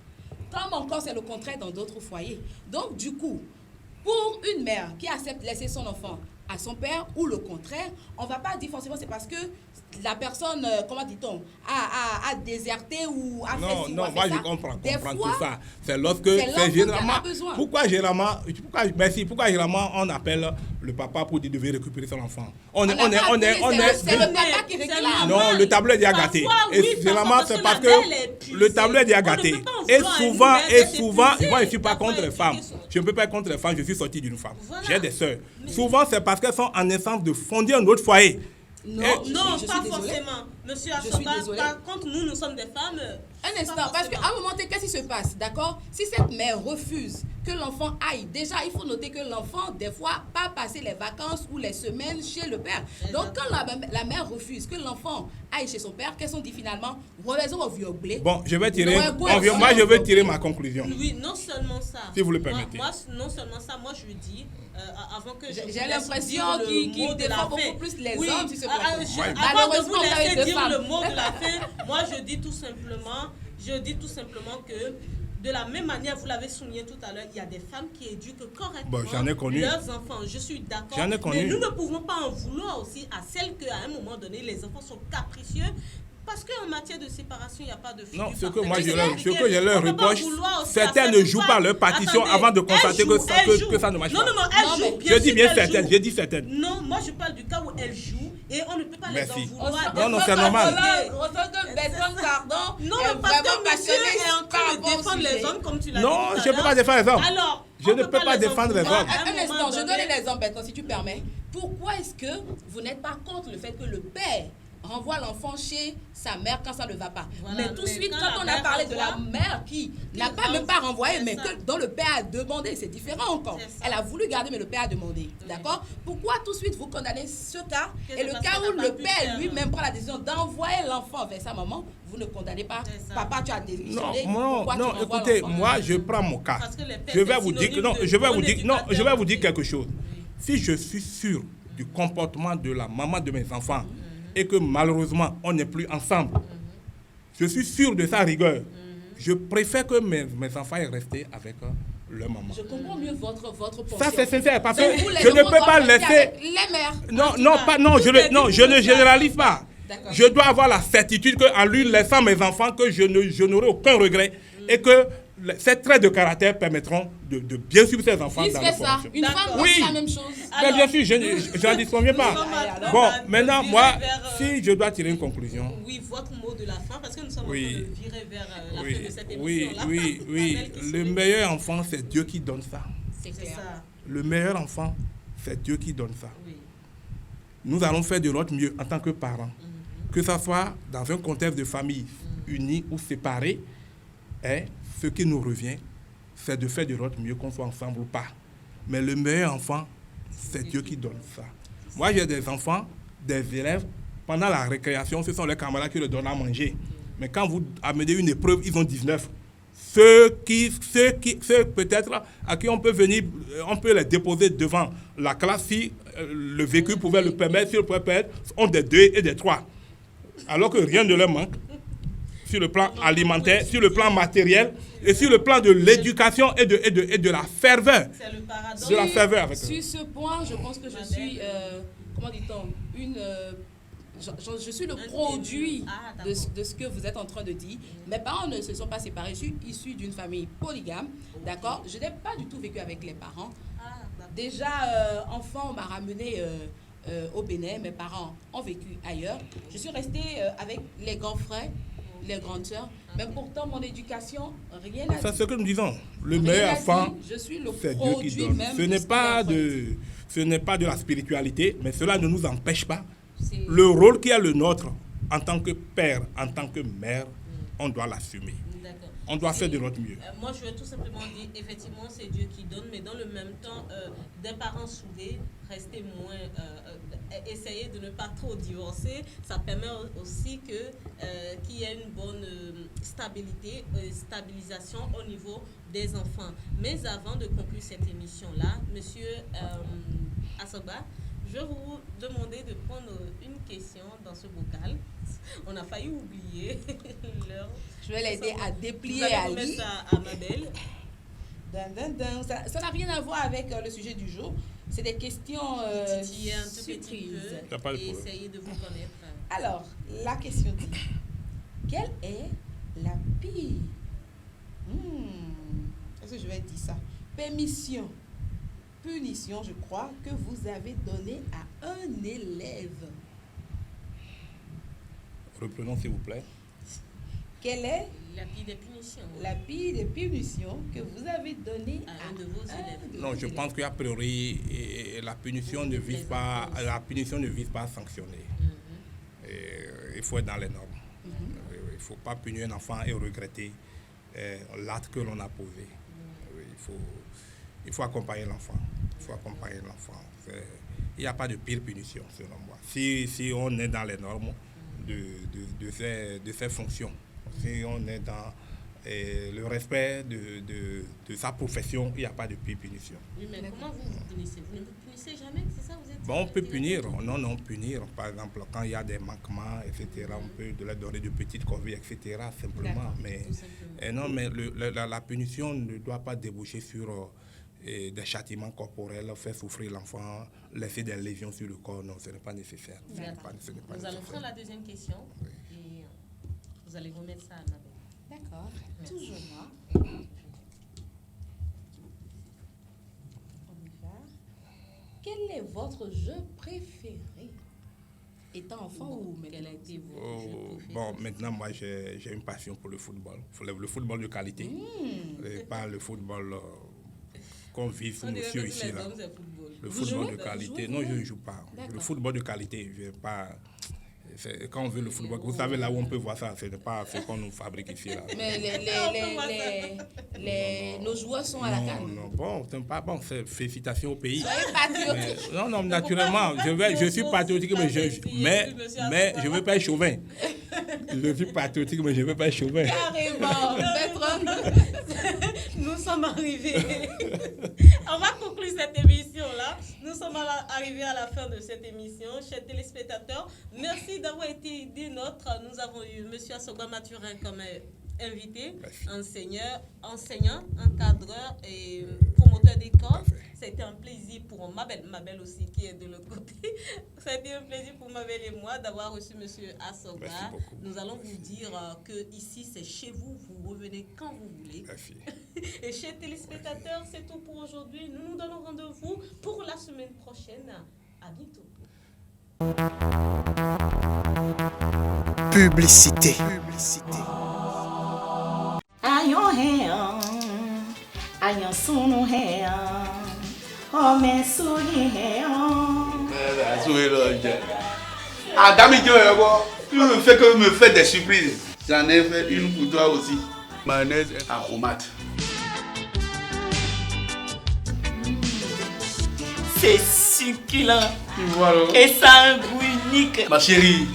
Comme encore, c'est le contraire dans d'autres foyers. Donc, du coup, pour une mère qui accepte de laisser son enfant à son père ou le contraire, on ne va pas dire forcément c'est parce que la personne, comment dit-on, a déserté ou a fait ci ou a fait ça. Moi je comprends tout ça. C'est lorsque c'est généralement... besoin. Pourquoi généralement on appelle le papa pour dire qu'il devait récupérer son enfant? C'est le papa qui réclame. Non, le tableau est déjà gâté. Et généralement c'est parce que le tableau est déjà gâté. Et souvent, moi je ne suis pas contre les femmes. Je ne peux pas être contre les femmes, je suis sorti d'une femme. J'ai des sœurs. Souvent c'est parce qu'elles sont en essence de fonder un autre foyer. Non, pas forcément. Monsieur Achoba, par contre, nous sommes des femmes. Un instant, parce qu'à un moment, qu'est-ce qui se passe, d'accord? Si cette mère refuse que l'enfant aille, déjà, il faut noter que l'enfant, des fois, pas passer les vacances ou les semaines chez le père. Donc, quand la mère refuse que l'enfant aille chez son père, qu'est-ce qu'on dit finalement? Bon, je vais tirer ma conclusion. Oui, non seulement ça. Si vous le permettez. Moi, je dis, avant que j'ai l'impression qu'il défend beaucoup plus les hommes, si ce plateau. Avant de vous laisser dire le mot de la fin, moi je dis tout simplement que de la même manière, vous l'avez souligné tout à l'heure, il y a des femmes qui éduquent correctement leurs enfants. Je suis d'accord. Mais nous ne pouvons pas en vouloir aussi à celles qu'à un moment donné, les enfants sont capricieux. Parce qu'en matière de séparation, il n'y a pas de figure. Non, ce que je leur reproche, certains ne jouent pas leur partition avant de constater que ça ne marche pas. Non, elles jouent. Je dis bien certaines, j'ai dit certaines. Non, moi je parle du cas où elles jouent et on ne peut pas les en vouloir. Non, c'est normal. Non, parce que monsieur est en train de défendre les hommes comme tu l'as dit. Non, je ne peux pas défendre les hommes. Alors, je ne peux pas défendre les hommes. Un instant, je donne les exemples, si tu permets. Pourquoi est-ce que vous n'êtes pas contre le fait que le père renvoie l'enfant chez sa mère quand ça ne va pas. Voilà, mais tout de mais suite, quand quand la on a mère parlé de la renvoie, mère qui n'a pas même pas renvoyé, c'est mais ça. que dont le père a demandé, c'est différent encore. C'est ça. Elle a voulu garder, mais le père a demandé. D'accord? Pourquoi tout de suite vous condamnez ce cas Que et le parce cas qu'elle où n'a le pas pu père faire. lui-même prend la décision d'envoyer l'enfant vers sa maman, vous ne condamnez pas. C'est ça. Papa, tu as Non, démissionné. non, Pourquoi tu non, renvoies écoutez, l'enfant? moi je prends mon cas. Parce que les pères, Je vais c'est vous dire que non, synonyme de je vais bon vous dire non, je vais éducateur. vous dire quelque chose. Si je suis sûr du comportement de la maman de mes enfants et que malheureusement on n'est plus ensemble, je suis sûr de sa rigueur. Je préfère que mes enfants aient resté avec leur maman. Je comprends mieux votre pensée. Ça c'est sincère parce que Mais vous, les je ne enfants peux pas doivent rester laisser. avec les mères. Non, tout non, cas, pas, non, tout je, est non, dit je pour ne ça. généralise pas. D'accord. Je dois avoir la certitude qu'en lui laissant mes enfants, que je n'aurai aucun regret et que ces traits de caractère permettront de bien suivre ses enfants Vice dans la versa. formation. Une femme D'accord. aussi Oui. la même chose. Mais Alors, bien sûr, je n'en disconviens pas. nous sommes à- Bon, à- à maintenant, virer moi, vers, si je dois tirer une conclusion, Oui, votre mot de la fin, parce que nous sommes Oui. en train de virer vers la fin oui, de cette oui, émission-là. oui, oui, Abel qui le sourit. meilleur enfant, c'est Dieu qui donne ça. C'est C'est clair. ça, Le meilleur enfant, c'est Dieu qui donne ça. oui. Nous allons faire de notre mieux en tant que parents, que ce soit dans un contexte de famille unie ou séparée, et ce qui nous revient, c'est de faire de notre mieux, qu'on soit ensemble ou pas. Mais le meilleur enfant, c'est Dieu qui donne ça. Moi, j'ai des enfants, des élèves, pendant la récréation, ce sont les camarades qui leur donnent à manger. Mais quand vous amenez une épreuve, ils ont 19. Ceux peut-être à qui on peut venir, on peut les déposer devant la classe si le vécu pouvait le permettre, si le pouvait permettre, ont des 2 et des 3. Alors que rien ne leur manque sur le plan alimentaire, sur le plan matériel et sur le plan de l'éducation et de la ferveur. C'est le paradoxe. De la ferveur avec eux. Sur ce point, je pense que je suis, comment dit-on, je suis le produit Ah, de, d'accord. de ce que vous êtes en train de dire. Mes parents ne se sont pas séparés. Je suis issue d'une famille polygame, d'accord? Je n'ai pas du tout vécu avec les parents. Ah, d'accord. Déjà, enfant, on m'a ramené au Bénin. Mes parents ont vécu ailleurs. Je suis restée avec les grands frères, les grandes sœurs. Mais pourtant, mon éducation, rien à C'est dire. ce que nous disons. Le Rien meilleur à enfant, dire. Je suis le c'est Dieu qui produit donne. même Ce de n'est ce pas qu'il est en train de, ce n'est pas de la spiritualité, mais cela ne nous empêche pas. C'est- Le rôle qui est le nôtre, en tant que père, en tant que mère, on doit l'assumer. D'accord. On doit faire de notre mieux. Moi, je vais tout simplement dire, effectivement, c'est Dieu qui donne, mais dans le même temps, des parents soudés, rester moins, essayer de ne pas trop divorcer, ça permet aussi qu'il y ait une bonne stabilité, stabilisation au niveau des enfants. Mais avant de conclure cette émission-là, Monsieur Assoba, je vais vous demander de prendre une question dans ce bocal. On a failli oublier l'heure. Je vais l'aider à Vous déplier allez à remettre lire. ça à Mabel. Ça n'a rien à voir avec le sujet du jour. C'est des questions Titiller un tout petit surprises. Y a pas peu de et problème. essayer de vous connaître. Alors, la question dit, quelle est la pire Est-ce que je vais dire ça? Punition, je crois, que vous avez donnée à un élève. Reprenons s'il vous plaît. Quelle est La pire des punitions. la pire des punitions que vous avez donnée À un de vos élèves. Non, je pense qu'a priori, la punition ne vise pas, à sanctionner. Il faut être dans les normes. Il ne faut pas punir un enfant et regretter l'acte que l'on a posé. Il faut accompagner l'enfant. Il n'y a pas de pire punition, selon moi. Si on est dans les normes de ses fonctions, si on est dans le respect de sa profession, il n'y a pas de pire punition. Oui, mais comment vous punissez? Vous ne vous punissez jamais, c'est ça? Vous êtes Bon, on peut punir, punir. Par exemple, quand il y a des manquements, etc., on peut leur donner de petites corvées, etc., simplement. D'accord, Mais, tout simplement. non, mais la punition ne doit pas déboucher sur des châtiments corporels, faire souffrir l'enfant, laisser des lésions sur le corps. Non, ce n'est pas nécessaire. Ce n'est pas Nous nécessaire. allons faire la deuxième question et vous allez remettre ça à Mabel. D'accord. Merci. Toujours moi. On y va. Quel est votre jeu préféré? Étant enfant ou Quel a maintenant? été vos Oh, jeux préférés? bon, maintenant, moi, j'ai une passion pour le football. Le football de qualité. Et pas le football qu'on vit sous On nos dirait cieux que tous ici. les Là. hommes, c'est football. Le Vous football jouez? de qualité. Vous Non, jouez je ne joue pas. D'accord. Le football de qualité, je vais pas. Quand on veut le football, vous savez là où on peut voir ça, ce n'est pas ce qu'on nous fabrique ici. Là. Mais nos joueurs sont à la CAN. Non, bon, c'est pas bon. Félicitations au pays. Soyez patriotique. Non, naturellement, je suis patriotique, mais je ne veux pas être chauvin. Je suis patriotique, mais je ne veux pas être chauvin. Carrément, Nous sommes arrivés. On va conclure cette émission-là. Nous sommes arrivés à la fin de cette émission. Chers téléspectateurs, merci d'avoir été des nôtres. Nous avons eu M. Assogba Mathurin comme invité, enseignant, encadreur et promoteur d'école. C'était un plaisir pour Mabel aussi qui est de l'autre côté. C'était un plaisir pour Mabel et moi d'avoir reçu M. Assogba. Nous allons vous dire que ici c'est chez vous, vous revenez quand vous voulez. Merci. Et chers téléspectateurs, c'est tout pour aujourd'hui. Nous nous donnons rendez-vous pour la semaine prochaine. À bientôt. Publicité. Ayon heyan, ayon sunu heyan, ome souye heyan. Ah, Damidjo, tu ne fais que me faire des surprises. J'en ai fait une pour toi aussi. Mayonnaise aromate. C'est succulent Tu vois, là. et ça a un goût unique. Ma chérie,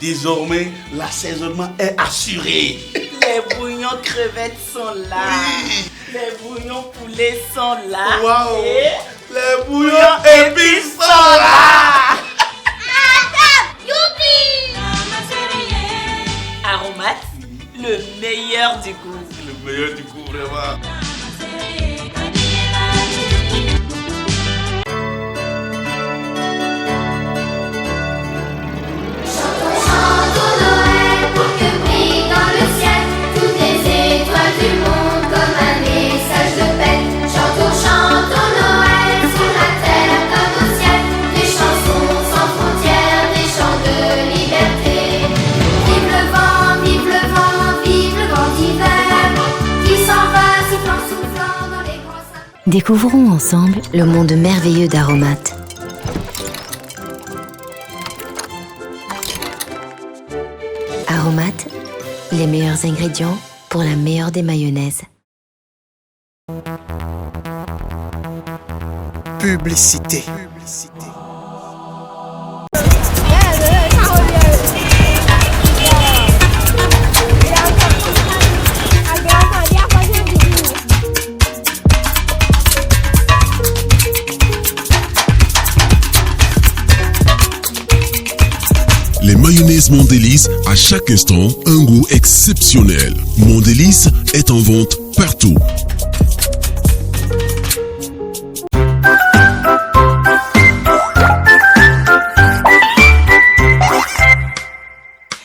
désormais, l'assaisonnement est assuré. Les bouillons crevettes sont là, Oui. les bouillons poulets sont là, Waouh. et Les bouillons épices sont là. Aromate, le meilleur du goût. Le meilleur du coup, vraiment. Découvrons ensemble le monde merveilleux d'Aromates. Aromates, les meilleurs ingrédients pour la meilleure des mayonnaises. Publicité. Les mayonnaises Mondélis, à chaque instant, un goût exceptionnel. Mondélis est en vente partout.